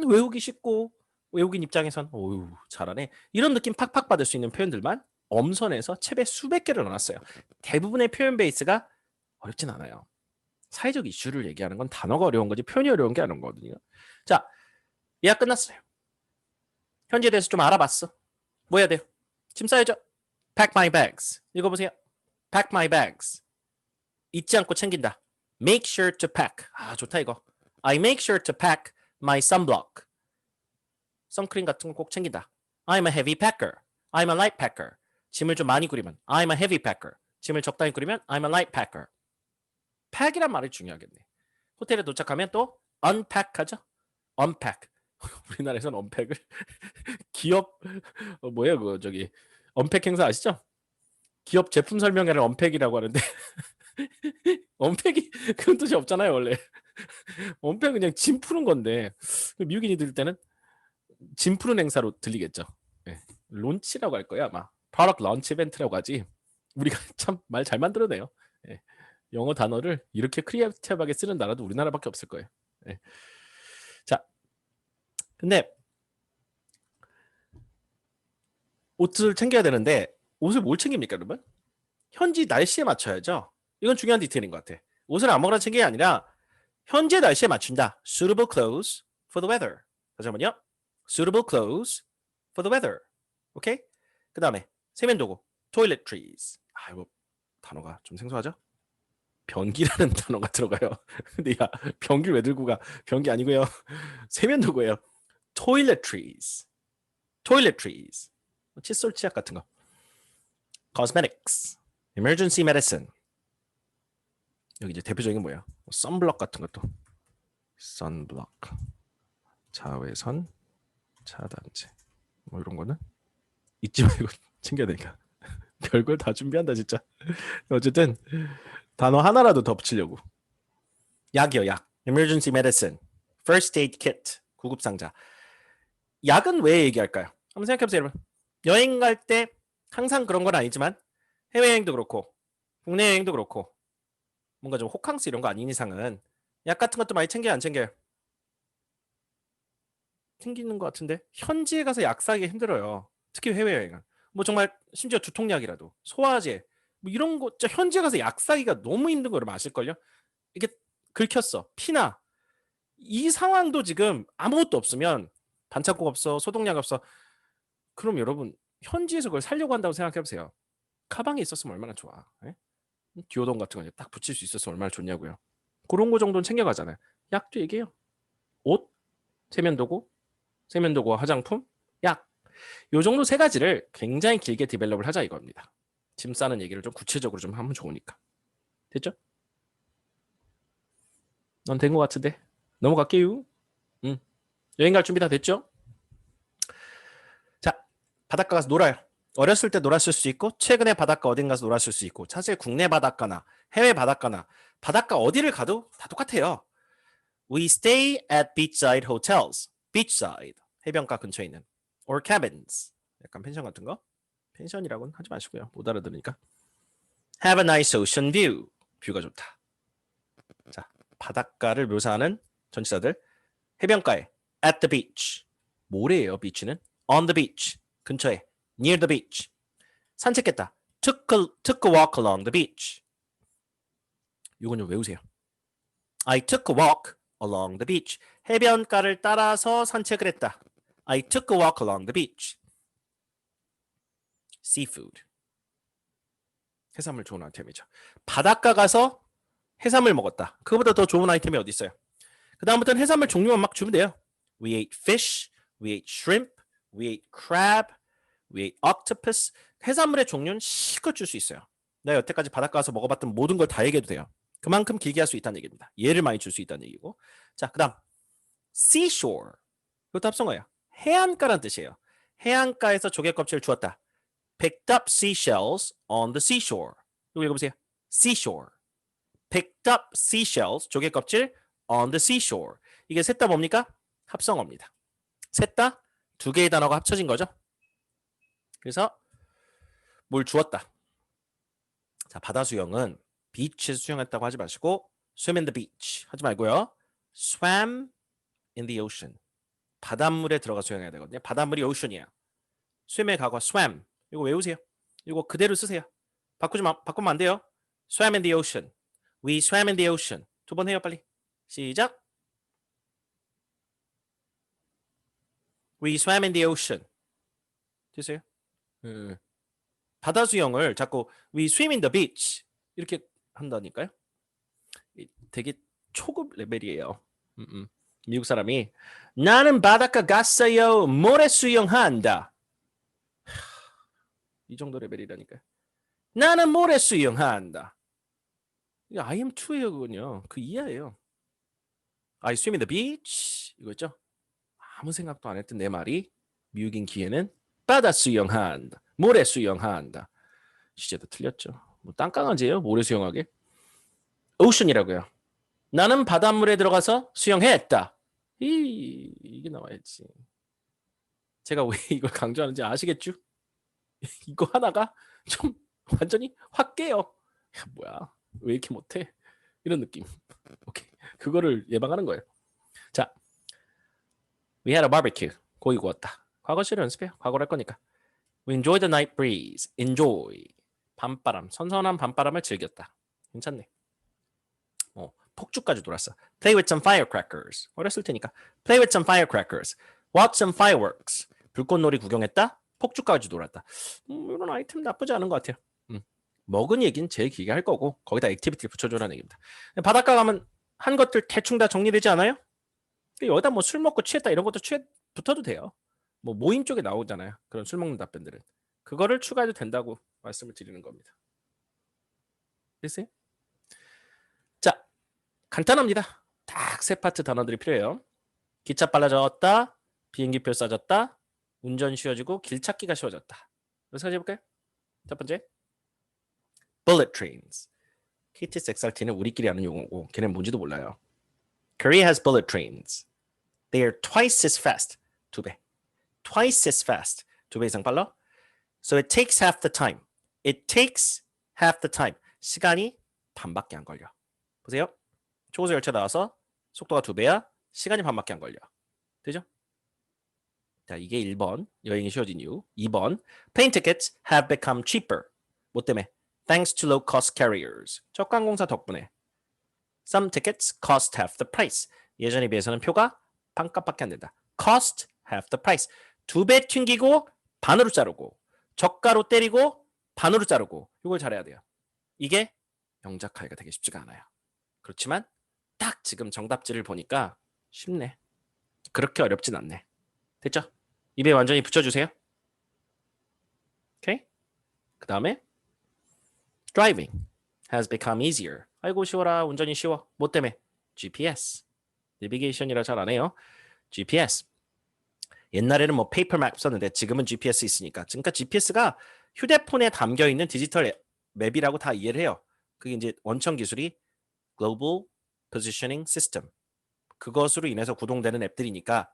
Speaker 1: 외우기 쉽고 외국인 입장에선 어유 잘하네. 이런 느낌 팍팍 받을 수 있는 표현들만 엄선해서 챕에 수백 개를 넣어놨어요. 대부분의 표현 베이스가 어렵진 않아요. 사회적 이슈를 얘기하는 건 단어가 어려운 거지 표현이 어려운 게 아닌 거거든요. 자, 예약 끝났어요. 현지에 대해서 좀 알아봤어. 뭐 해야 돼요? 짐 싸야죠. Pack my bags. 읽어보세요. Pack my bags. 잊지 않고 챙긴다. Make sure to pack. 아, 좋다 이거. I make sure to pack my sunblock. 선크림 같은 거 꼭 챙긴다. I'm a heavy packer. I'm a light packer. 짐을 좀 많이 꾸리면 I'm a heavy packer. 짐을 적당히 꾸리면 I'm a light packer. pack이란 말이 중요하겠네. 호텔에 도착하면 또 unpack 하죠. unpack. 우리나라에서는 unpack을 기업 뭐예요 그거 저기 언팩 행사 아시죠? 기업 제품 설명회를 언팩이라고 하는데 언팩이 그런 뜻이 없잖아요 원래. 언팩 그냥 짐 푸는 건데 미국인이 들을 때는 짐 푸는 행사로 들리겠죠. 네. 론치라고 할 거야 아마. 프로덕트 런치 이벤트라고 하지. 우리가 참 말 잘 만들어내요. 네. 영어 단어를 이렇게 크리에이티브하게 쓰는 나라도 우리나라밖에 없을 거예요. 네. 자, 근데 옷을 챙겨야 되는데 옷을 뭘 챙깁니까 여러분? 현지 날씨에 맞춰야죠. 이건 중요한 디테일인 것 같아. 옷을 아무거나 챙기는 게 아니라 현재 날씨에 맞춘다. Suitable clothes for the weather. 다시 한번요. Suitable clothes for the weather. 오케이? 그 다음에 세면도구. Toiletries. 아 이거 단어가 좀 생소하죠? 변기라는 단어가 들어가요. 근데 야 변기를 왜 들고 가? 변기 아니고요. 세면도구예요. Toiletries. Toiletries. 칫솔 치약 같은 거. Cosmetics. Emergency medicine. 여기 이제 대표적인 게 뭐야? 선블럭 같은 것도. 선블럭. 자외선 차단제. 뭐 이런 거는 잊지 말고 챙겨야 되니까. 별걸 다 준비한다 진짜. 어쨌든 단어 하나라도 더 붙이려고. 약이요, 약. Emergency medicine. First aid kit. 구급상자. 약은 왜 얘기할까요? 한번 생각해보세요, 여러분. 여행 갈 때 항상 그런 건 아니지만 해외여행도 그렇고 국내 여행도 그렇고 뭔가 좀 호캉스 이런 거 아닌 이상은 약 같은 것도 많이 챙겨요, 안 챙겨요? 챙기는 것 같은데 현지에 가서 약 사기 힘들어요. 특히 해외여행은. 뭐 정말 심지어 두통약이라도 소화제 뭐 이런 거 진짜 현지에 가서 약 사기가 너무 힘든 거 여러분 아실걸요? 이게 긁혔어. 피나. 이 상황도 지금 아무것도 없으면 반창고가 없어. 소독약 없어. 그럼 여러분 현지에서 그걸 살려고 한다고 생각해 보세요. 가방에 있었으면 얼마나 좋아. 예? 디오돈 같은 거 딱 붙일 수 있었으면 얼마나 좋냐고요. 그런 거 정도는 챙겨가잖아요. 약도 얘기해요. 옷, 세면도구, 화장품, 약. 요 정도 세 가지를 굉장히 길게 디벨롭을 하자 이겁니다. 짐 싸는 얘기를 좀 구체적으로 좀 하면 좋으니까. 됐죠? 넌 된 것 같은데 넘어갈게요. 여행 갈 준비 다 됐죠? 자, 바닷가 가서 놀아요. 어렸을 때 놀았을 수 있고 최근에 바닷가 어딘 가서 놀았을 수 있고 사실 국내 바닷가나 해외 바닷가나 바닷가 어디를 가도 다 똑같아요. We stay at beachside hotels. beachside 해변가 근처에 있는 or cabins 약간 펜션 같은 거. 펜션이라고는 하지 마시고요. 못 알아들으니까. Have a nice ocean view. 뷰가 좋다. 자, 바닷가를 묘사하는 전치사들. 해변가에 at the beach. 모래예요, beach는. on the beach. 근처에 near the beach. 산책했다. took a walk along the beach. 이건 좀 외우세요. I took a walk along the beach. 해변가를 따라서 산책을 했다. I took a walk along the beach. seafood. 해산물 좋은 아이템이죠. 바닷가 가서 해산물 먹었다. 그거보다 더 좋은 아이템이 어디 있어요? 그 다음부터는 해산물 종류만 막 주면 돼요. We ate fish, we ate shrimp, we ate crab, we ate octopus. 해산물의 종류는 실컷 줄 수 있어요. 내가 여태까지 바닷가 가서 먹어봤던 모든 걸 다 얘기해도 돼요. 그만큼 길게 할 수 있다는 얘기입니다. 예를 많이 줄 수 있다는 얘기고. 자, 그 다음 seashore. 이것도 합성어예요. 해안가란 뜻이에요. 해안가에서 조개 껍질을 주었다. Picked up seashells on the seashore. 이거 읽어보세요. seashore. Picked up seashells, 조개 껍질 on the seashore. 이게 셋 다 뭡니까? 합성어입니다. 셋 다 두 개의 단어가 합쳐진 거죠. 그래서 뭘 주었다. 자, 바다 수영은 비치에서 수영했다고 하지 마시고 swim in the beach 하지 말고요. swam in the ocean. 바닷물에 들어가 수영해야 되거든요. 바닷물이 ocean이야. swim의 과거 swam. 이거 외우세요. 이거 그대로 쓰세요. 바꾸면 안 돼요. swam in the ocean. We swam in the ocean. 두 번 해요, 빨리. 시작. We swam in the ocean. 됐어요? 바다 수영을 자꾸 we swim in the beach 이렇게 한다니까요. 되게 초급 레벨이에요. 미국 사람이 나는 바닷가 갔어요. 모래 수영한다. 이 정도 레벨이라니까요. 나는 모래 수영한다. I am to예요, 그건요. 그 이하예요. I swim in the beach 이거 있죠? 아무 생각도 안 했던 내 말이 미국인 귀에는 바다 수영한다. 모래 수영한다. 시제도 틀렸죠. 뭐 땅강아지예요. 모래 수영하게. ocean이라고요. 나는 바닷물에 들어가서 수영했다. 이게 나와야지. 제가 왜 이걸 강조하는지 아시겠죠? 이거 하나가 좀 완전히 확 깨요. 야, 뭐야? 왜 이렇게 못해? 이런 느낌. 오케이. 그거를 예방하는 거예요. 자, we had a barbecue. 고기 구웠다. 과거 시를 연습해요. 과거를 할 거니까. We enjoyed the night breeze. enjoy. 밤바람. 선선한 밤바람을 즐겼다. 괜찮네. 폭죽까지 돌았어. Play with some firecrackers. 어렸을 테니까. Play with some firecrackers. Watch some fireworks. 불꽃놀이 구경했다. 폭죽까지 돌았다. 이런 아이템 나쁘지 않은 것 같아요. 먹은 얘기는 제일 길게 할 거고 거기다 액티비티를 붙여줘라는 얘기입니다. 바닷가 가면 한 것들 대충 다 정리되지 않아요? 여기다 뭐 술 먹고 취했다 이런 것도 붙어도 돼요. 뭐 모임 쪽에 나오잖아요. 그런 술 먹는 답변들은. 그거를 추가해도 된다고 말씀을 드리는 겁니다. 됐어요? 자, 간단합니다. 딱 세 파트 단어들이 필요해요. 기차 빨라졌다, 비행기표 싸졌다, 운전 쉬워지고 길 찾기가 쉬워졌다. 그래서 해볼까요? 첫 번째, bullet trains. KTX XRT는 우리끼리 아는 용어고 걔는 뭔지도 몰라요. Korea has bullet trains. They are twice as fast. 2배. Twice as fast. 2배 이상 빨라. So it takes half the time. It takes half the time. 시간이 반밖에 안 걸려. 보세요. 초고속 열차 나와서 속도가 2배야. 시간이 반밖에 안 걸려. 되죠? 자, 이게 1번. 여행이 쉬워진 이유. 2번. Plane tickets have become cheaper. 뭐 때문에? Thanks to low-cost carriers. 저가항공사 덕분에. Some tickets cost half the price. 예전에 비해서는 표가 반값밖에 안 된다. Cost half the price. 2배 튕기고 반으로 자르고 저가로 때리고 반으로 자르고 이걸 잘해야 돼요. 이게 영작하기가 되게 쉽지가 않아요. 그렇지만 딱 지금 정답지를 보니까 쉽네. 그렇게 어렵진 않네. 됐죠? 입에 완전히 붙여주세요. 오케이? 그 다음에 driving has become easier. 아이고 쉬워라. 운전이 쉬워. 뭐 때문에? GPS. 내비게이션이라 잘 안 해요. GPS. 옛날에는 뭐 페이퍼 맵 썼는데 지금은 GPS 있으니까. 그러니까 GPS가 휴대폰에 담겨 있는 디지털 맵이라고 다 이해를 해요. 그게 이제 원천 기술이 Global Positioning System. 그것으로 인해서 구동되는 앱들이니까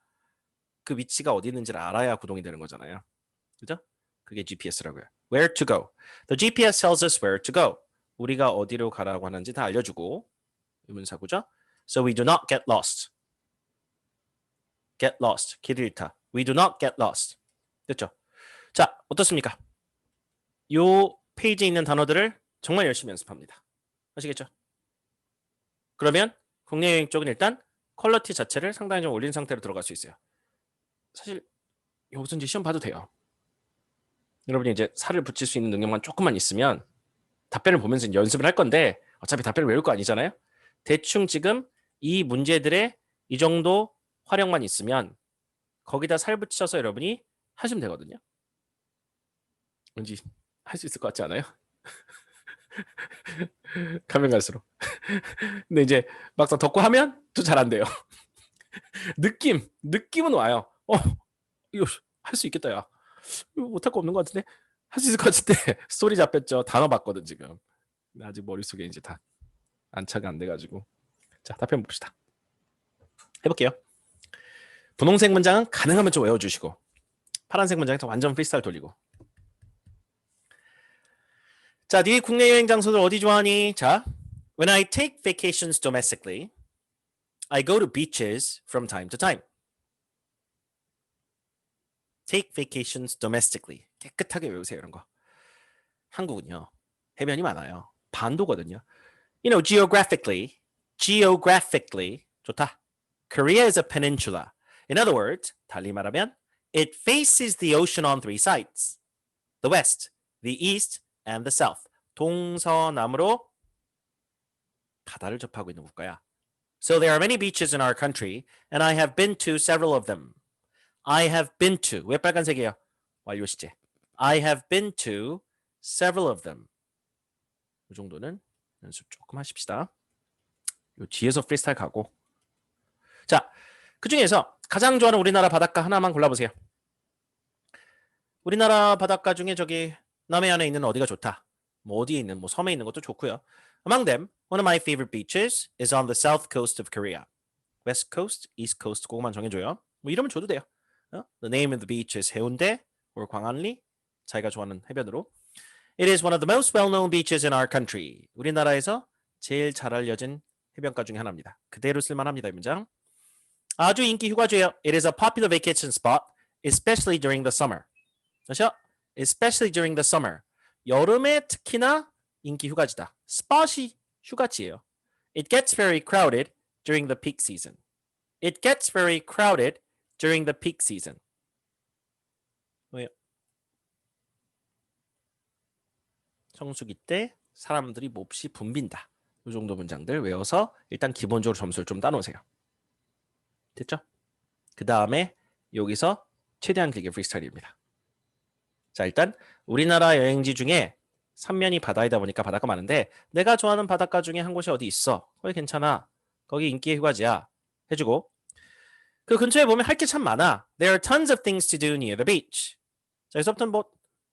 Speaker 1: 그 위치가 어디 있는지를 알아야 구동이 되는 거잖아요. 그죠? 그게 GPS라고요. Where to go. The GPS tells us where to go. 우리가 어디로 가라고 하는지 다 알려주고 의문사구죠. So we do not get lost. Get lost. 길 잃다. We do not get lost. 됐죠? 자, 어떻습니까? 요 페이지에 있는 단어들을 정말 열심히 연습합니다. 아시겠죠? 그러면 국내 여행 쪽은 일단 퀄리티 자체를 상당히 좀 올린 상태로 들어갈 수 있어요. 사실 여기서 이제 시험 봐도 돼요. 여러분이 이제 살을 붙일 수 있는 능력만 조금만 있으면 답변을 보면서 이제 연습을 할 건데 어차피 답변을 외울 거 아니잖아요. 대충 지금 이 문제들의 이 정도 활용만 있으면 거기다 살 붙여서 여러분이 하시면 되거든요. 왠지 할 수 있을 것 같지 않아요? 가면 갈수록. 근데 이제 막상 덮고 하면 또 잘 안 돼요. 느낌은 와요. 이거 할 수 있겠다 야. 이거 못할 거 없는 것 같은데 할 수 있을 것 같은데 스토리 잡혔죠. 단어 봤거든 지금. 아직 머릿속에 이제 다 안착이 안 돼가지고. 자, 답변 봅시다. 해볼게요. 분홍색 문장은 가능하면 좀 외워주시고 파란색 문장에서 완전 프리스타일 돌리고. 자, 네 국내 여행 장소들 어디 좋아하니? 자, when I take vacations domestically, I go to beaches from time to time. Take vacations domestically. 깨끗하게 외우세요, 이런 거. 한국은요, 해변이 많아요. 반도거든요. You know, geographically, 좋다. Korea is a peninsula. In other words, 달리 말하면, it faces the ocean on three sides. The west, the east, and the south. 동서남으로 바다를 접하고 있는 국가야. So there are many beaches in our country, and I have been to several of them. I have been to. 왜 빨간색이에요? 완료 시제. I have been to several of them. 이 정도는 연습 조금 하십시다. 요 뒤에서 프리스타일 가고. 자, 그 중에서 가장 좋아하는 우리나라 바닷가 하나만 골라보세요. 우리나라 바닷가 중에 저기 남해안에 있는 어디가 좋다. 뭐 어디에 있는 뭐 섬에 있는 것도 좋고요. Among them, one of my favorite beaches is on the south coast of Korea. West coast, east coast 그거만 정해줘요. 뭐 이러면 줘도 돼요. The name of the beach is 해운대 or 광안리. 자기가 좋아하는 해변으로. It is one of the most well-known beaches in our country. 우리나라에서 제일 잘 알려진 해변가 중에 하나입니다. 그대로 쓸만합니다, 이 문장. 아주 인기 휴가지예요. It is a popular vacation spot, especially during the summer. 그렇죠? Especially during the summer. 여름에 특히나 인기 휴가지다. spot이 휴가지예요. It gets very crowded during the peak season. It gets very crowded during the peak season. 왜요? 성수기 때 사람들이 몹시 붐빈다. 이 정도 문장들 외워서 일단 기본적으로 점수를 좀 따놓으세요. 됐죠? 그 다음에 여기서 최대한 길게 프리스타일입니다. 자, 일단 우리나라 여행지 중에 삼면이 바다이다 보니까 바닷가 많은데 내가 좋아하는 바닷가 중에 한 곳이 어디 있어? 거기 괜찮아. 거기 인기 휴가지야. 해주고 그 근처에 보면 할 게 참 많아. There are tons of things to do near the beach. 자, 여기서부터 뭐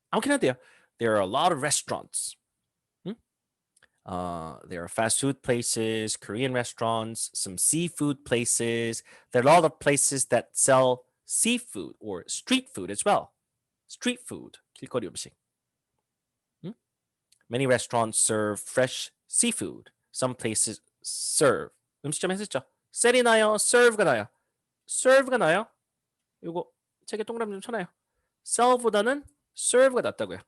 Speaker 1: 아무렇게나 돼요. There are a lot of restaurants. There are fast food places, Korean restaurants, some seafood places. There are a lot of places that sell seafood or street food as well. Street food, 길거리 음식. Many restaurants serve fresh seafood. Some places serve. 음식점 했었죠. 셀이 나요? serve가 나요? serve가 나요? 이거 책에 동그라미 좀 쳐놔요. sell보다는 serve가 낫다고요.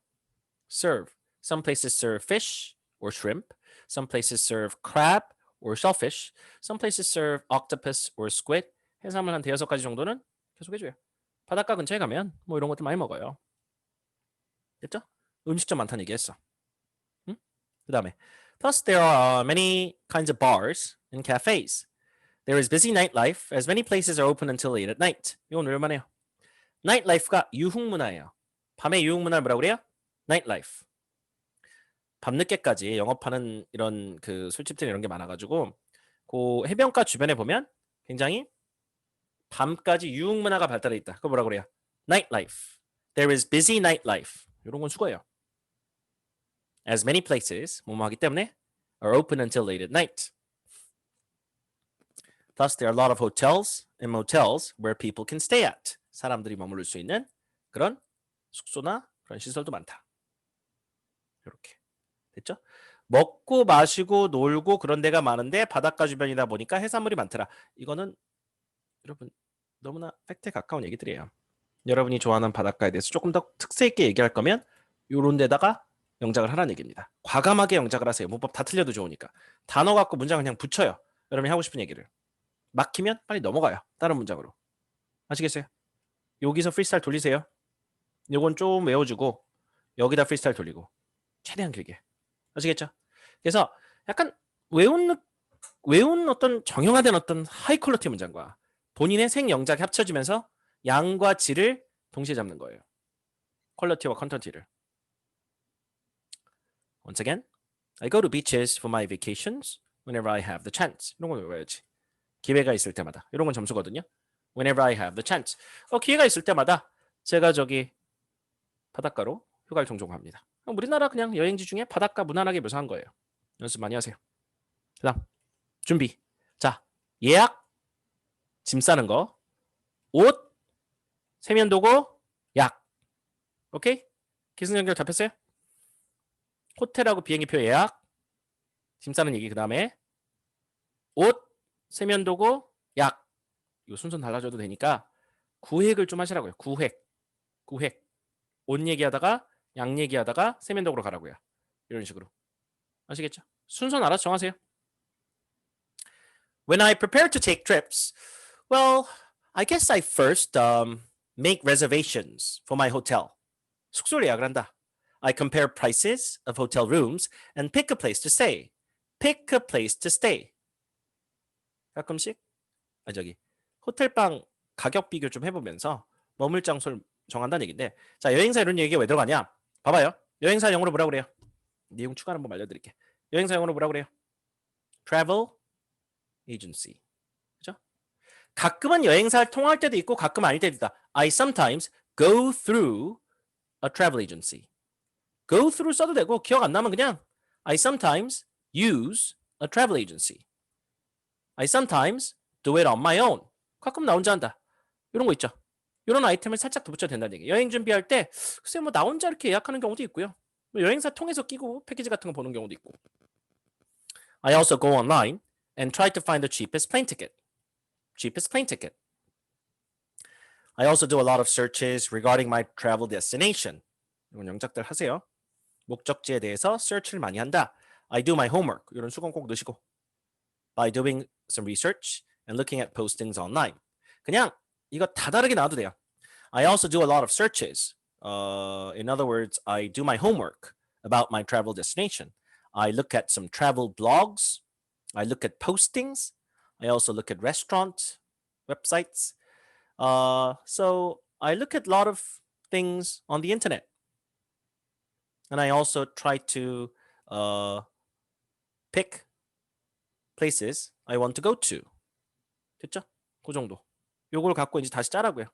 Speaker 1: serve. Some places serve fish or shrimp. Some places serve crab or shellfish. Some places serve octopus or squid. 해산물 한 5가지 정도는 계속 해줘요. 바닷가 근처에 가면 뭐 이런 것들 많이 먹어요. 됐죠? 음식점 많다는 얘기했어. 응? 그 다음에 Plus, there are many kinds of bars and cafes. There is busy nightlife, as many places are open until late at night. 이건 얼마네요? nightlife가 유흥문화예요. 밤의 유흥문화를 뭐라고 그래요? nightlife. 밤늦게까지 영업하는 이런 그 술집들 이런 게 많아가지고 그 해변가 주변에 보면 굉장히 밤까지 유흥문화가 발달해 있다. 그거 뭐라고 그래요? nightlife. There is busy nightlife. 이런 건 수거예요. As many places, 뭐뭐 하기 때문에 are open until late at night. Thus, there are a lot of hotels and motels where people can stay at. 사람들이 머무를 수 있는 그런 숙소나 그런 시설도 많다. 이렇게 됐죠? 먹고 마시고 놀고 그런 데가 많은데 바닷가 주변이다 보니까 해산물이 많더라. 이거는 여러분 너무나 팩트에 가까운 얘기들이에요. 여러분이 좋아하는 바닷가에 대해서 조금 더 특색 있게 얘기할 거면 요런 데다가 영작을 하라는 얘기입니다. 과감하게 영작을 하세요. 문법 다 틀려도 좋으니까. 단어 갖고 문장 그냥 붙여요. 여러분이 하고 싶은 얘기를. 막히면 빨리 넘어가요. 다른 문장으로. 아시겠어요? 여기서 프리스타일 돌리세요. 요건 좀 외워주고 여기다 프리스타일 돌리고 최대한 길게. 아시겠죠? 그래서 약간 외운 어떤 정형화된 어떤 하이 퀄리티 문장과 본인의 생영작이 합쳐지면서 양과 질을 동시에 잡는 거예요. 퀄리티와 컨텐츠를. Once again, I go to beaches for my vacations whenever I have the chance. 이런 건 외워야지. 기회가 있을 때마다. 이런 건 점수거든요. Whenever I have the chance. 기회가 있을 때마다 제가 저기 바닷가로 휴가를 종종 갑니다. 우리나라 그냥 여행지 중에 바닷가 무난하게 묘사한 거예요. 연습 많이 하세요. 그 다음 준비. 자, 예약, 짐 싸는 거, 옷, 세면도구, 약. 오케이? 기승전결 잡혔어요? 호텔하고 비행기표 예약, 짐 싸는 얘기 그 다음에 옷, 세면도구, 약. 이거 순서 달라져도 되니까 구획을 좀 하시라고요. 구획. 옷 얘기하다가 약 얘기하다가 세면도구로 가라고요. 이런 식으로. 아시겠죠? 순서는 알아서 정하세요. When I prepare to take trips, well, I guess I first make reservations for my hotel. 숙소를 예약을 한다. I compare prices of hotel rooms and pick a place to stay. Pick a place to stay. 가끔씩 호텔방 가격 비교 좀 해보면서 머물 장소를 정한다는 얘기인데, 자, 여행사 이런 얘기가 왜 들어가냐? 봐봐요. 여행사 영어로 뭐라고 그래요? 내용 추가로 한번 알려드릴게. 여행사 영어로 뭐라고 그래요? Travel agency. 그죠? 가끔은 여행사를 통할 때도 있고 가끔 아닐 때도 있다. I sometimes go through a travel agency. go through 써도 되고 기억 안 나면 그냥 I sometimes use a travel agency. I sometimes do it on my own. 가끔 나 혼자 한다. 이런 거 있죠. 이런 아이템을 살짝 더 붙여도 된다는 얘기. 여행 준비할 때 글쎄 뭐 나 혼자 이렇게 예약하는 경우도 있고요. 여행사 통해서 끼고 패키지 같은 거 보는 경우도 있고. I also go online and try to find the cheapest plane ticket. Cheapest plane ticket. I also do a lot of searches regarding my travel destination. 이건 영작들 하세요. 목적지에 대해서 search를 많이 한다. I do my homework. 이런 수건 꼭 넣으시고. By doing some research and looking at postings online. 그냥 이거 다 다르게 나와도 돼요. I also do a lot of searches. In other words, I do my homework about my travel destination. I look at some travel blogs. I look at postings. I also look at restaurant websites. So I look at a lot of things on the internet. And I also try to pick places I want to go to. 됐죠? 그 정도. 요걸 갖고 이제 다시 짜라고요.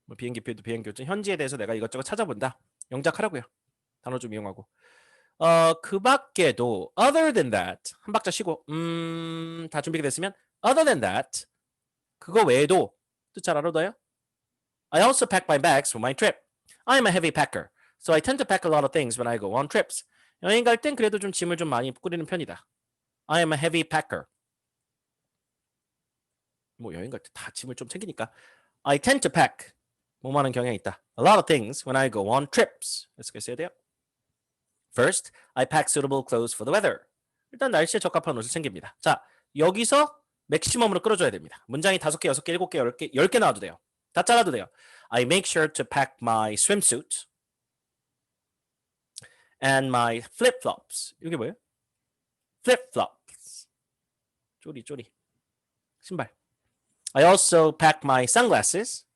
Speaker 1: 뭐 비행기표도 비행기표, 현지에 대해서 내가 이것저것 찾아본다. 영작하라고요. 단어 좀 이용하고. 그 밖에도 other than that 한 박자 쉬고 다 준비가 됐으면 other than that 그거 외에도 뜻 잘 알아둬요. I also pack my bags for my trip. I am a heavy packer. So I tend to pack a lot of things when I go on trips. 여행 갈 땐 그래도 좀 짐을 좀 많이 꾸리는 편이다. I am a heavy packer. 뭐 여행 갈 때 다 짐을 좀 챙기니까 I tend to pack. 뭐 많은 경향이 있다. A lot of things when I go on trips. 이렇게 써야 돼요. First, I pack suitable clothes for the weather. 일단 날씨에 적합한 옷을 챙깁니다. 자, 여기서 맥시멈으로 끌어줘야 됩니다. 문장이 5개, 6개, 7개, 10개 나와도 돼요. 다 잘라도 돼요. I make sure to pack my swimsuit. and my flip-flops. 이게 뭐예요? flip-flops. 쪼리. 신발. I also pack my sunglasses.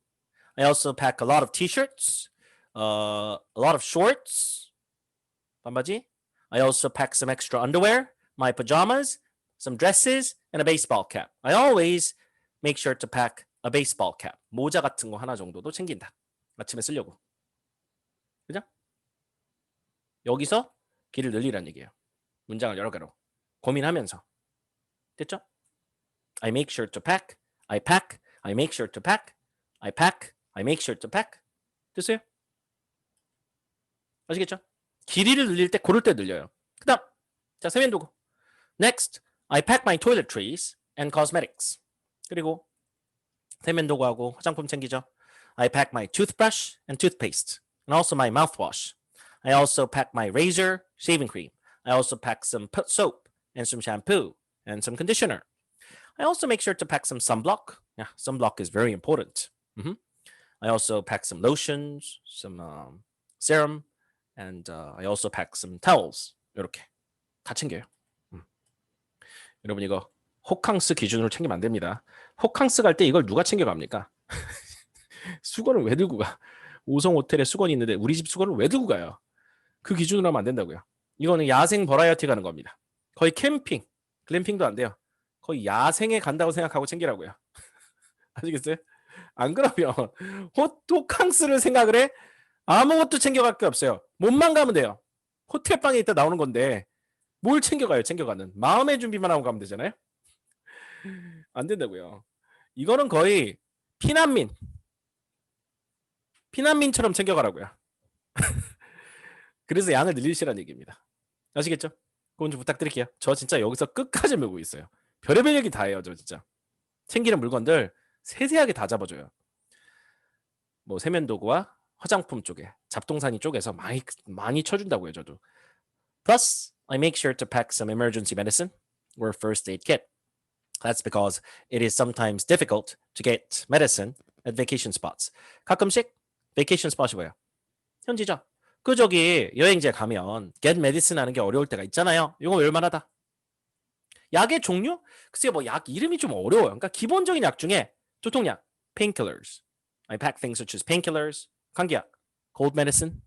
Speaker 1: I also pack a lot of t-shirts, a lot of shorts. 반바지. I also pack some extra underwear, my pajamas, some dresses, and a baseball cap. I always make sure to pack a baseball cap. 모자 같은 거 하나 정도도 챙긴다. 아침에 쓰려고. 그죠? 여기서 길을 늘리라는 얘기예요. 문장을 여러 개로 고민하면서. 됐죠? I make sure to pack. I pack. I make sure to pack. I pack. I make sure to pack. 됐어요? 아시겠죠? 길이를 늘릴 때 고를 때 늘려요. 그 다음 자 세면도구. Next, I pack my toiletries and cosmetics. 그리고 세면도구하고 화장품 챙기죠. I pack my toothbrush and toothpaste and also my mouthwash. I also pack my razor, shaving cream. I also pack some soap and some shampoo and some conditioner. I also make sure to pack some sunblock. Yeah, sunblock is very important. I also pack some lotions, some serum, and I also pack some towels. 이렇게 다 챙겨요. 여러분 이거 호캉스 기준으로 챙기면 안 됩니다. 호캉스 갈 때 이걸 누가 챙겨갑니까? 수건을 왜 들고 가? 5성 호텔에 수건이 있는데 우리 집 수건을 왜 들고 가요? 그 기준으로 하면 안 된다고요. 이거는 야생 버라이어티 가는 겁니다. 거의 캠핑, 글램핑도 안 돼요. 거의 야생에 간다고 생각하고 챙기라고요. 아시겠어요? 안 그러면 호캉스를 생각을 해? 아무것도 챙겨갈 게 없어요. 몸만 가면 돼요. 호텔 방에 있다 나오는 건데 뭘 챙겨가요? 챙겨가는 마음의 준비만 하고 가면 되잖아요. 안 된다고요. 이거는 거의 피난민처럼 챙겨가라고요. 그래서 양을 늘리시라는 얘기입니다. 아시겠죠? 그건 좀 부탁드릴게요. 저 진짜 여기서 끝까지 메고 있어요. 별의별 얘기 다 해요. 저 진짜 챙기는 물건들 세세하게 다 잡아줘요. 뭐 세면도구와 화장품 쪽에 잡동사니 쪽에서 많이 쳐준다고요. 저도. Plus, I make sure to pack some emergency medicine or first aid kit. That's because it is sometimes difficult to get medicine at vacation spots. 가끔씩 vacation spot이 뭐예요? 현지죠. 그 저기 여행지에 가면 get medicine 하는 게 어려울 때가 있잖아요. 이거 웬만하다. 약의 종류? 글쎄요, 뭐 약 이름이 좀 어려워요. 그러니까 기본적인 약 중에 두통약, painkillers. I pack things such as painkillers, 감기약, cold medicine,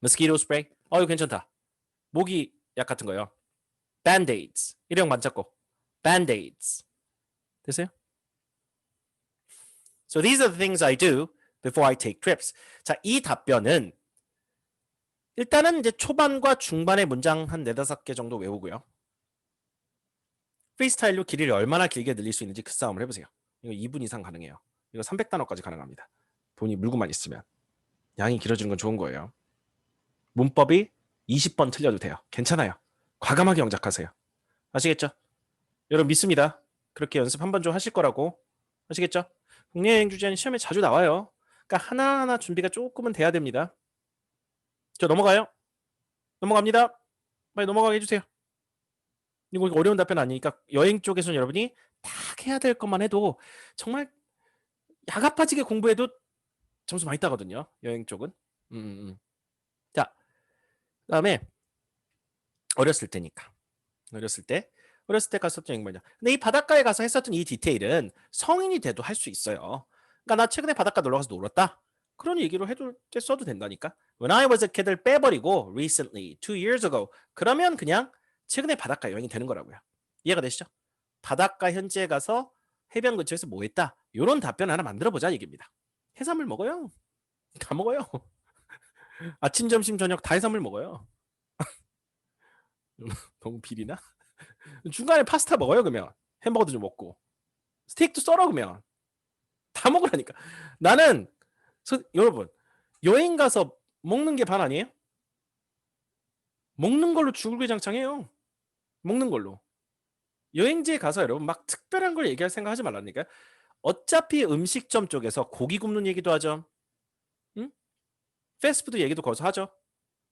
Speaker 1: mosquito spray. 이거 괜찮다. 모기 약 같은 거요. band-aids. 일회용 반짝고. band-aids. 됐어요? So these are the things I do before I take trips. 자, 이 답변은 일단은 이제 초반과 중반의 문장 한 4-5개 정도 외우고요. 프리스타일로 길이를 얼마나 길게 늘릴 수 있는지 그 싸움을 해보세요. 이거 2분 이상 가능해요. 이거 300단어까지 가능합니다. 돈이 물고만 있으면. 양이 길어지는 건 좋은 거예요. 문법이 20번 틀려도 돼요. 괜찮아요. 과감하게 영작하세요. 아시겠죠? 여러분 믿습니다. 그렇게 연습 한번 좀 하실 거라고. 아시겠죠? 국내여행 주제는 시험에 자주 나와요. 그러니까 하나하나 준비가 조금은 돼야 됩니다. 저 넘어가요. 넘어갑니다. 빨리 넘어가게 해주세요. 이거 어려운 답변 아니니까 여행 쪽에서는 여러분이 딱 해야 될 것만 해도 정말 야가빠지게 공부해도 점수 많이 따거든요. 여행 쪽은. 자, 그다음에 어렸을 때니까. 어렸을 때 갔었던 여행 뭐냐. 근데 이 바닷가에 가서 했었던 이 디테일은 성인이 돼도 할 수 있어요. 그러니까 나 최근에 바닷가 놀러 가서 놀았다. 그런 얘기로 해도 써도 된다니까. When I was a kid를 빼버리고 recently, 2 years ago. 그러면 그냥 최근에 바닷가 여행이 되는 거라고요. 이해가 되시죠? 바닷가 현지에 가서 해변 근처에서 뭐 했다. 이런 답변 하나 만들어보자 얘기입니다. 해산물 먹어요. 다 먹어요. 아침, 점심, 저녁 다 해산물 먹어요. 너무 비리나? 중간에 파스타 먹어요 그러면. 햄버거도 좀 먹고. 스테이크도 썰어 그러면. 다 먹으라니까. 나는 여러분 여행 가서 먹는 게 반 아니에요? 먹는 걸로 주구장창해요. 먹는 걸로. 여행지에 가서 여러분 막 특별한 걸 얘기할 생각 하지 말라니까. 어차피 음식점 쪽에서 고기 굽는 얘기도 하죠. 응? 패스트푸드 얘기도 거기서 하죠.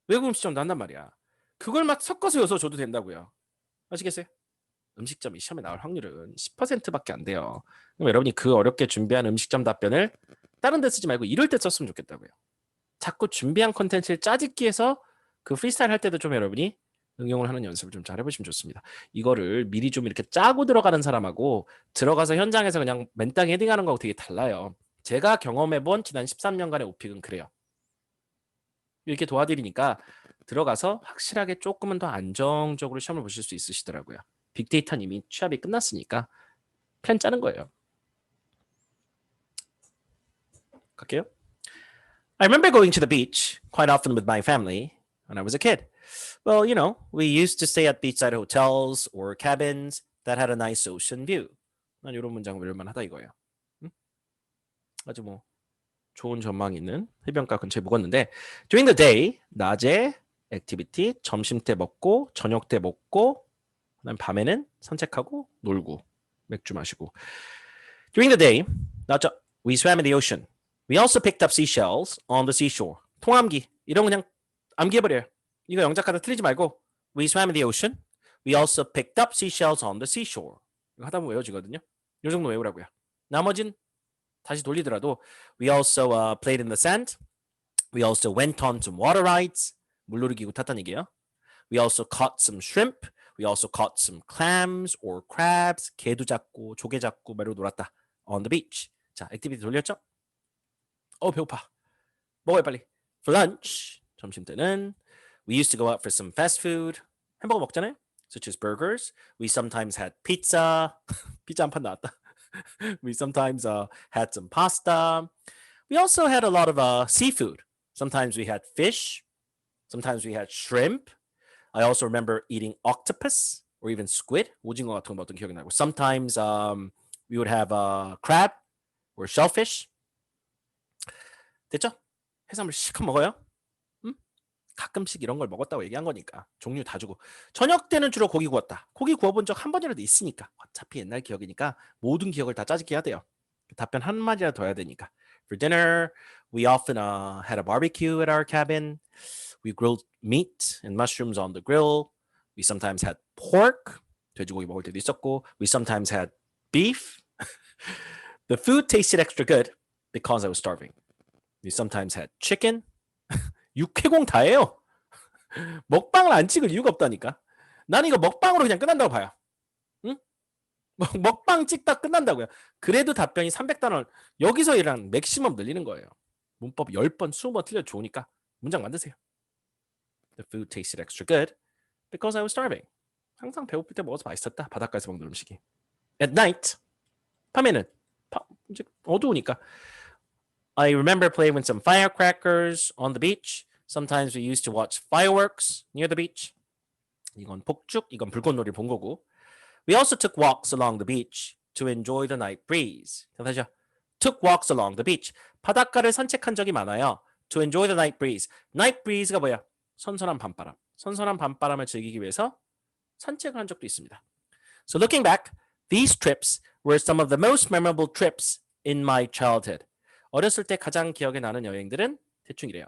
Speaker 1: 외국 음식점도 한단 말이야. 그걸 막 섞어서 여서 줘도 된다고요. 아시겠어요? 음식점이 시험에 나올 확률은 10%밖에 안 돼요. 그럼 여러분이 그 어렵게 준비한 음식점 답변을 다른 데 쓰지 말고 이럴 때 썼으면 좋겠다고요. 자꾸 준비한 컨텐츠를 짜집기 해서 그 프리스타일 할 때도 좀 여러분이 응용을 하는 연습을 좀 잘 해보시면 좋습니다. 이거를 미리 좀 이렇게 짜고 들어가는 사람하고 들어가서 현장에서 그냥 맨땅에 헤딩하는 거하고 되게 달라요. 제가 경험해본 지난 13년간의 오픽은 그래요. 이렇게 도와드리니까 들어가서 확실하게 조금은 더 안정적으로 시험을 보실 수 있으시더라고요. 빅데이터는 이미 취합이 끝났으니까 플랜 짜는 거예요. 갈게요. I remember going to the beach quite often with my family when I was a kid. Well, you know, we used to stay at beachside hotels or cabins that had a nice ocean view. 난 이런 문장 외울만하다 이거예요. 응? 아주 뭐 좋은 전망이 있는 해변가 근처에 묵었는데 during the day, 낮에 액티비티, 점심 때 먹고 저녁 때 먹고 그다음 밤에는 산책하고 놀고 맥주 마시고 during the day, 낮에 we swam in the ocean. We also picked up seashells on the seashore. 통암기 이런 거 그냥 암기해버려요. 이거 영작하다 틀리지 말고 we swam in the ocean. We also picked up seashells on the seashore. 이거 하다 보면 외워지거든요. 이 정도 외우라고요. 나머진 다시 돌리더라도 we also played in the sand. We also went on some water rides. 물놀이 기구 탔다는 얘기예요. We also caught some shrimp. We also caught some clams or crabs. 게도 잡고 조개 잡고 매로 놀았다. On the beach. 자, 액티비티 돌렸죠? 배고파. 먹어요 빨리. For lunch. 점심 때는 we used to go out for some fast food. 햄버거 먹잖아요. Such as burgers. We sometimes had pizza. 피자 한 판 나왔다. We sometimes had some pasta. We also had a lot of seafood. Sometimes we had fish. Sometimes we had shrimp. I also remember eating octopus or even squid. 오징어 같은 거 어떤 기억이 나고. Sometimes we would have crab or shellfish. 됐죠? 해산물 실컷 먹어요. 가끔씩 이런 걸 먹었다고 얘기한 거니까 종류 다 주고 저녁 때는 주로 고기 구웠다. 고기 구워본 적 한 번이라도 있으니까 어차피 옛날 기억이니까 모든 기억을 다 짜집게 해야 돼요. 답변 한 마디라도 더 해야 되니까. For dinner, we often had a barbecue at our cabin. We grilled meat and mushrooms on the grill. We sometimes had pork. 돼지고기 먹을 때도 있었고. We sometimes had beef. The food tasted extra good because I was starving. We sometimes had chicken. 육해공 다 해요. 먹방을 안 찍을 이유가 없다니까. 난 이거 먹방으로 그냥 끝난다고 봐요. 응? 먹방 찍다 끝난다고요. 그래도 답변이 300단원. 여기서 이랑 맥시멈 늘리는 거예요. 문법 10번, 20번 틀려 좋으니까 문장 만드세요. The food tasted extra good because I was starving. 항상 배고플 때 먹어서 맛있었다. 바닷가에서 먹는 음식이. At night. 밤에는 이제 어두우니까. I remember playing with some firecrackers on the beach. Sometimes we used to watch fireworks near the beach. 이건 폭죽, 이건 불꽃놀이 본 거고. We also took walks along the beach to enjoy the night breeze. 다시요. Took walks along the beach. 바닷가를 산책한 적이 많아요. To enjoy the night breeze. Night breeze가 뭐야? 선선한 밤바람. 선선한 밤바람을 즐기기 위해서 산책을 한 적도 있습니다. So looking back, these trips were some of the most memorable trips in my childhood. 어렸을 때 가장 기억에 나는 여행들은 대충 이래요.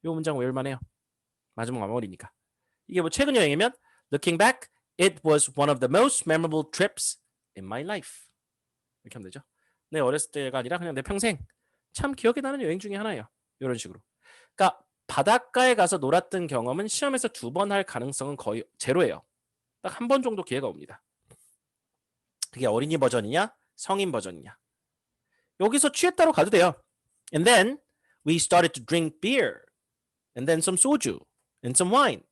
Speaker 1: 이 문장 외울만해요. 마지막 마무리니까. 이게 뭐 최근 여행이면 Looking back, it was one of the most memorable trips in my life. 이렇게 하면 되죠. 내 어렸을 때가 아니라 그냥 내 평생 참 기억에 나는 여행 중에 하나예요. 이런 식으로. 그러니까 바닷가에 가서 놀았던 경험은 시험에서 2번 할 가능성은 거의 제로예요. 딱 한 번 정도 기회가 옵니다. 그게 어린이 버전이냐 성인 버전이냐. 여기서 취했다로 가도 돼요. And then we started to drink beer. And then some soju. And some wine.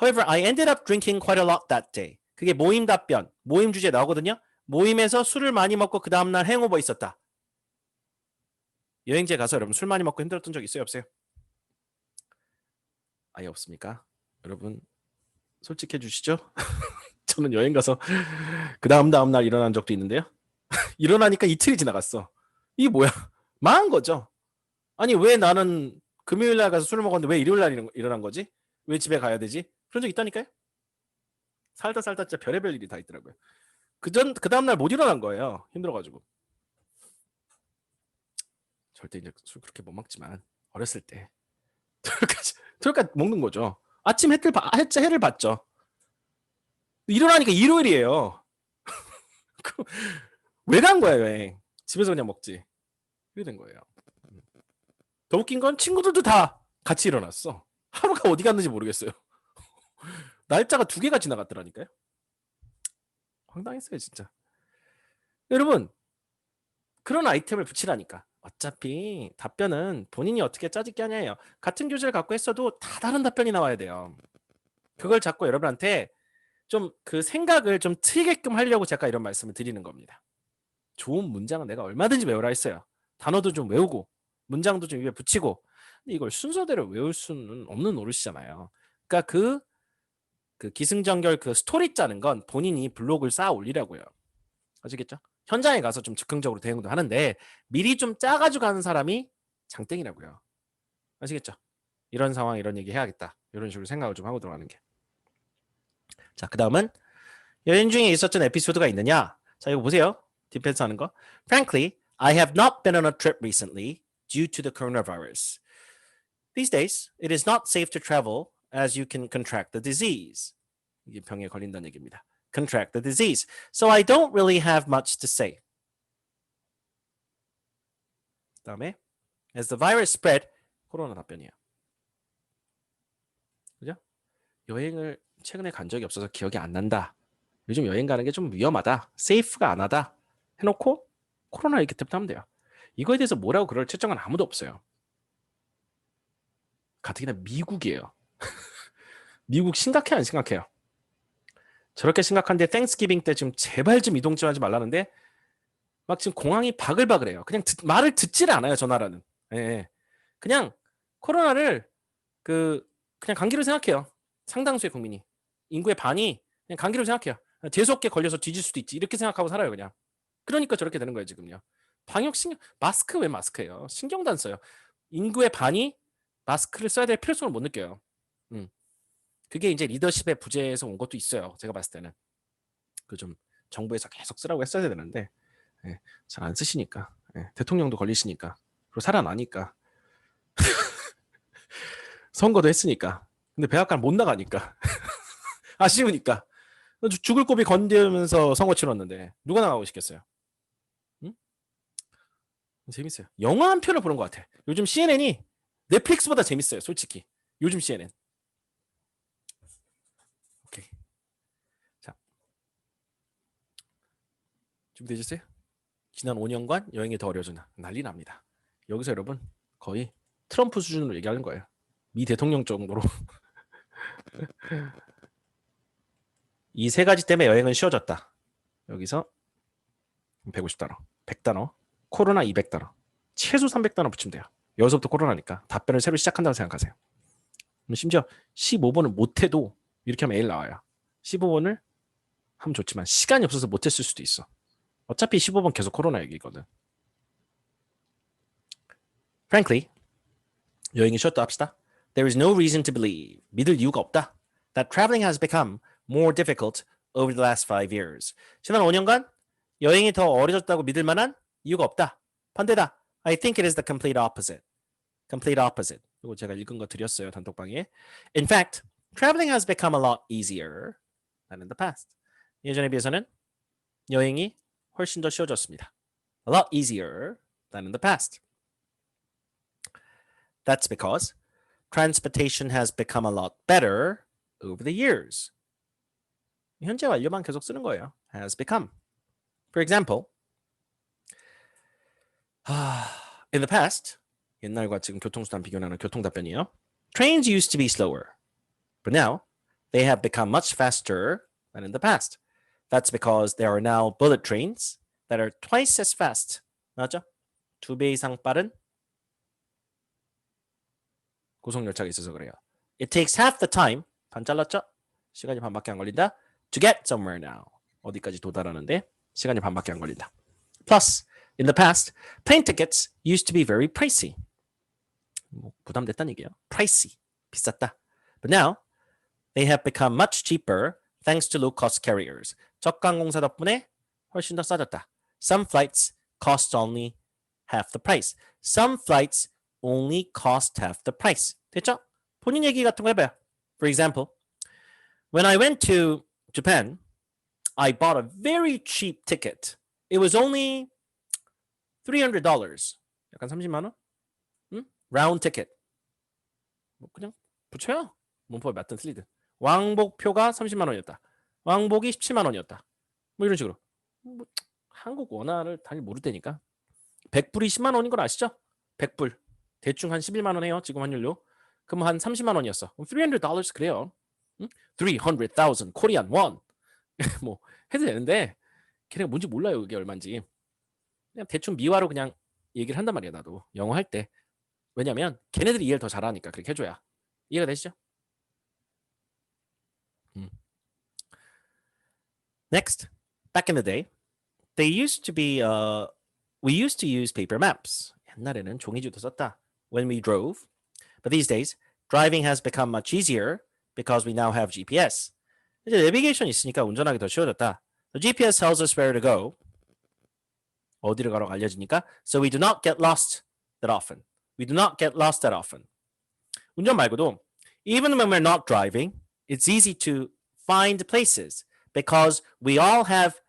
Speaker 1: However, I ended up drinking quite a lot that day. 그게 모임 답변. 모임 주제에 나오거든요. 모임에서 술을 많이 먹고 그 다음날 행오버 있었다. 여행지에 가서 여러분 술 많이 먹고 힘들었던 적 있어요? 없어요? 아예 없습니까? 여러분 솔직해 주시죠? 저는 여행 가서 그 다음날 일어난 적도 있는데요. 일어나니까 이틀이 지나갔어. 이게 뭐야? 망한 거죠. 아니 왜 나는 금요일날 가서 술을 먹었는데 왜 일요일날 일어난 거지? 왜 집에 가야 되지? 그런 적 있다니까요. 살다 진짜 별의별 일이 다 있더라고요. 그 다음날 못 일어난 거예요. 힘들어가지고. 절대 이제 술 그렇게 못 먹지만 어렸을 때 토요일까지 먹는 거죠. 아침 해를 봤죠. 일어나니까 일요일이에요. 왜 간 거야 여행? 집에서 그냥 먹지. 그게 된 거예요. 더 웃긴 건 친구들도 다 같이 일어났어. 하루가 어디 갔는지 모르겠어요. 날짜가 2개가 지나갔더라니까요. 황당했어요, 진짜. 여러분, 그런 아이템을 붙이라니까. 어차피 답변은 본인이 어떻게 짜집게 하냐예요. 같은 교재를 갖고 했어도 다 다른 답변이 나와야 돼요. 그걸 자꾸 여러분한테 좀 그 생각을 좀 트이게끔 하려고 제가 이런 말씀을 드리는 겁니다. 좋은 문장은 내가 얼마든지 외우라 했어요. 단어도 좀 외우고 문장도 좀 입에 붙이고. 근데 이걸 순서대로 외울 수는 없는 노릇이잖아요. 그러니까 그 기승전결 그 스토리 짜는 건 본인이 블로그를 쌓아 올리라고요. 아시겠죠? 현장에 가서 좀 즉흥적으로 대응도 하는데 미리 좀 짜가지고 가는 사람이 장땡이라고요. 아시겠죠? 이런 상황 이런 얘기 해야겠다. 이런 식으로 생각을 좀 하고 들어가는 게. 자, 그 다음은 여행 중에 있었던 에피소드가 있느냐? 자, 이거 보세요. 디펜스 하는 거. Frankly, I have not been on a trip recently due to the coronavirus. These days, it is not safe to travel as you can contract the disease. 이게 병에 걸린다는 얘기입니다. Contract the disease. So I don't really have much to say. 그다음에 as the virus spread, 코로나 답변이에요. 그죠? 여행을 최근에 간 적이 없어서 기억이 안 난다. 요즘 여행 가는 게 좀 위험하다. 세이프가 안 하다. 해놓고 코로나 있기 때문에 하면 돼요. 이거에 대해서 뭐라고 그럴 채점은 아무도 없어요. 가뜩이나 미국이에요. 미국 심각해 안 심각해요? 저렇게 심각한데 땡스기빙 때 지금 제발 좀 이동 좀 하지 말라는데 막 지금 공항이 바글바글해요. 그냥 말을 듣지를 않아요. 저 나라는. 예. 그냥 코로나를 그냥 감기로 생각해요. 상당수의 국민이. 인구의 반이 그냥 감기로 생각해요. 재수없게 걸려서 뒤질 수도 있지. 이렇게 생각하고 살아요. 그냥. 그러니까 저렇게 되는 거예요. 지금요. 방역 신경 마스크 왜 마스크예요? 신경도 안 써요. 인구의 반이 마스크를 써야 될 필요성을 못 느껴요. 그게 이제 리더십의 부재에서 온 것도 있어요. 제가 봤을 때는. 그 좀 정부에서 계속 쓰라고 했어야 되는데 예, 잘 안 쓰시니까. 예, 대통령도 걸리시니까. 그리고 살아나니까. 선거도 했으니까. 근데 백악관 못 나가니까. 아쉬우니까. 죽을 고비 건드면서 선거 치렀는데 누가 나가고 싶겠어요? 응? 재밌어요. 영화 한 편을 보는 것 같아. 요즘 CNN이 넷플릭스보다 재밌어요. 솔직히. 요즘 CNN. 오케이. 자, 준비되셨어요? 지난 5년간 여행이 더 어려워졌나? 난리 납니다. 여기서 여러분 거의 트럼프 수준으로 얘기하는 거예요. 미 대통령 정도로. 이 세 가지 때문에 여행은 쉬워졌다. 여기서 150단어, 100단어, 코로나 200단어, 최소 300단어 붙이면 돼요. 여기서부터 코로나니까 답변을 새로 시작한다고 생각하세요. 심지어 15번을 못해도 이렇게 하면 A를 나와요. 15번을 하면 좋지만 시간이 없어서 못했을 수도 있어. 어차피 15번 계속 코로나 얘기거든. Frankly, 여행이 쉬었다 합시다. There is no reason to believe, 믿을 이유가 없다. That traveling has become more difficult over the last 5 years. 지난 5년간 여행이 더 어려졌다고 믿을 만한 이유가 없다. 반대다. I think it is the complete opposite. Complete opposite. 이거 제가 읽은 거 드렸어요. 단톡방에. In fact, traveling has become a lot easier than in the past. 예전에 비해서는 여행이 훨씬 더 쉬워졌습니다. A lot easier than in the past. That's because transportation has become a lot better over the years. 현재 완료만 계속 쓰는 거예요. Has become. For example, in the past, 옛날과 지금 교통수단 비교하는 교통답변이에요. Trains used to be slower, but now they have become much faster than in the past. That's because there are now bullet trains that are twice as fast. 맞죠? 2배 이상 빠른 고속열차가 있어서 그래요. It takes half the time. 반 잘랐죠? 시간이 반밖에 안 걸린다. To get somewhere now. 어디까지 도달하는데 시간이 반밖에 안 걸린다. Plus, in the past, plane tickets used to be very pricey. 뭐 부담됐다는 얘기예요. Pricey. 비쌌다. But now, they have become much cheaper thanks to low-cost carriers. 저가항공사 덕분에 훨씬 더 싸졌다. Some flights cost only half the price. Some flights only cost half the price. 됐죠? 본인 얘기 같은 거 해봐요. For example, when I went to Japan, I bought a very cheap ticket. It was only $300. 약간 30만 원? Round ticket. 뭐 그냥 붙여요. 문법에 맞든 틀리든. 왕복표가 30만 원이었다. 왕복이 17만 원이었다. 뭐 이런 식으로. 뭐 한국 원화를 잘 모를 때니까. 100불이 10만 원인 걸 아시죠? 100불. 대충 한 11만 원 해요. 지금 환율로. 그럼 한 30만 원이었어. $300 그래요. 응? 300,000 코리안 원. 뭐 해도 되는데 걔네가 뭔지 몰라요. 이게 얼마인지. 그냥 대충 미화로 그냥 얘기를 한단 말이야. 나도 영어 할 때. 왜냐면 걔네들이 이해를 더 잘하니까 그렇게 해줘야. 이해가 되시죠? Next, back in the day, they used to be we used to use paper maps. 옛날에는 종이지도 썼다. When we drove. But these days, driving has become much easier because we now have GPS. 이제 내비게이션 있으니까 운전하기 더 쉬워졌다. The GPS tells us where to go. 어디를 가라고 알려주니까. So we do not get lost that often. We do not get lost that often. 운전 말고도 even when we're not driving, it's easy to find places because we all have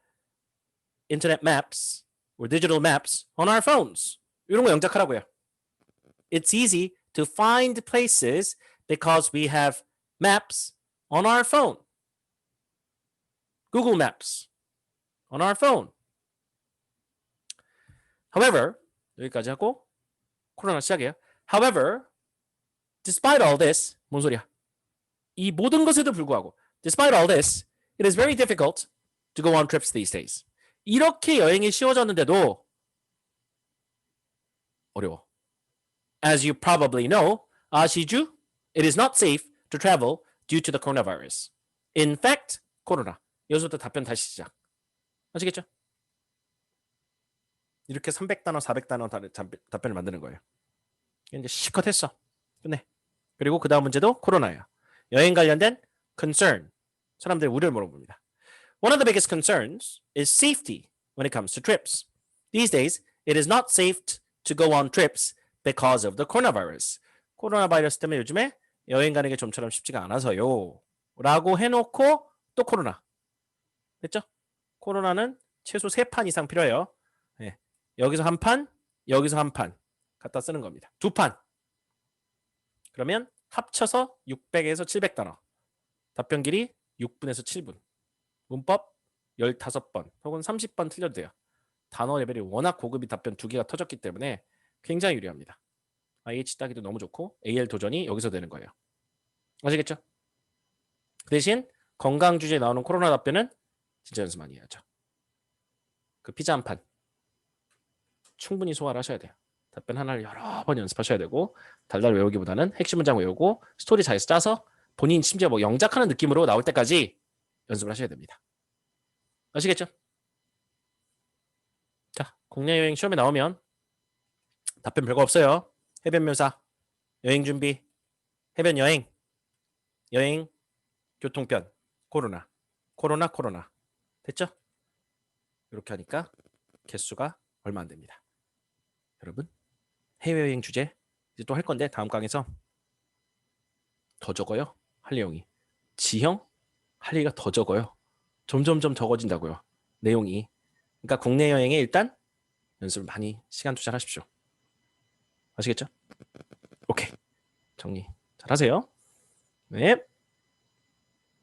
Speaker 1: internet maps or digital maps on our phones. 이런 거 영작하라고요. It's easy to find places because we have maps on our phone. Google Maps on our phone. However, 여기까지 하고 코로나 시작이에요. However, despite all this, 뭔 소리야? 이 모든 것에도 불구하고 despite all this, it is very difficult to go on trips these days. 이렇게 여행이 쉬워졌는데도 어려워. As you probably know, 아시죠? It is not safe to travel due to the coronavirus. In fact, 코로나. 여기서부터 답변 다시 시작. 아시겠죠? 이렇게 300단어, 400단어 답변을 만드는 거예요. 이제 실컷 했어. 끝내. 그리고 그 다음 문제도 코로나야. 여행 관련된 concern. 사람들의 우려를 물어봅니다. One of the biggest concerns is safety when it comes to trips. These days, it is not safe to go on trips because of the coronavirus. 코로나 바이러스 때문에 요즘에 여행 가는 게 좀처럼 쉽지가 않아서요. 라고 해놓고 또 코로나. 됐죠? 코로나는 최소 3판 이상 필요해요. 네. 여기서 한 판, 여기서 한 판 갖다 쓰는 겁니다. 2판. 그러면 합쳐서 600에서 700단어. 답변 길이 6분에서 7분. 문법 15번 혹은 30번 틀려도 돼요. 단어 레벨이 워낙 고급이 답변 2개가 터졌기 때문에 굉장히 유리합니다. IH 따기도 너무 좋고 AL 도전이 여기서 되는 거예요. 아시겠죠? 그 대신 건강 주제에 나오는 코로나 답변은 진짜 연습 많이 해야죠. 그 피자 한 판 충분히 소화를 하셔야 돼요. 답변 하나를 여러 번 연습하셔야 되고 달달 외우기보다는 핵심 문장 외우고 스토리 잘 짜서 본인 심지어 뭐 영작하는 느낌으로 나올 때까지 연습을 하셔야 됩니다. 아시겠죠? 자, 국내 여행 시험에 나오면 답변 별거 없어요. 해변 묘사, 여행 준비, 해변 여행, 여행, 교통편, 코로나, 코로나, 코로나. 됐죠? 이렇게 하니까 개수가 얼마 안 됩니다. 여러분, 해외여행 주제 이제 또 할 건데 다음 강에서 더 적어요. 할 내용이. 지형 할 얘기가 더 적어요. 점점점 적어진다고요. 내용이. 그러니까 국내 여행에 일단 연습을 많이 시간 투자하십시오. 아시겠죠? 오케이. 정리 잘 하세요. 네.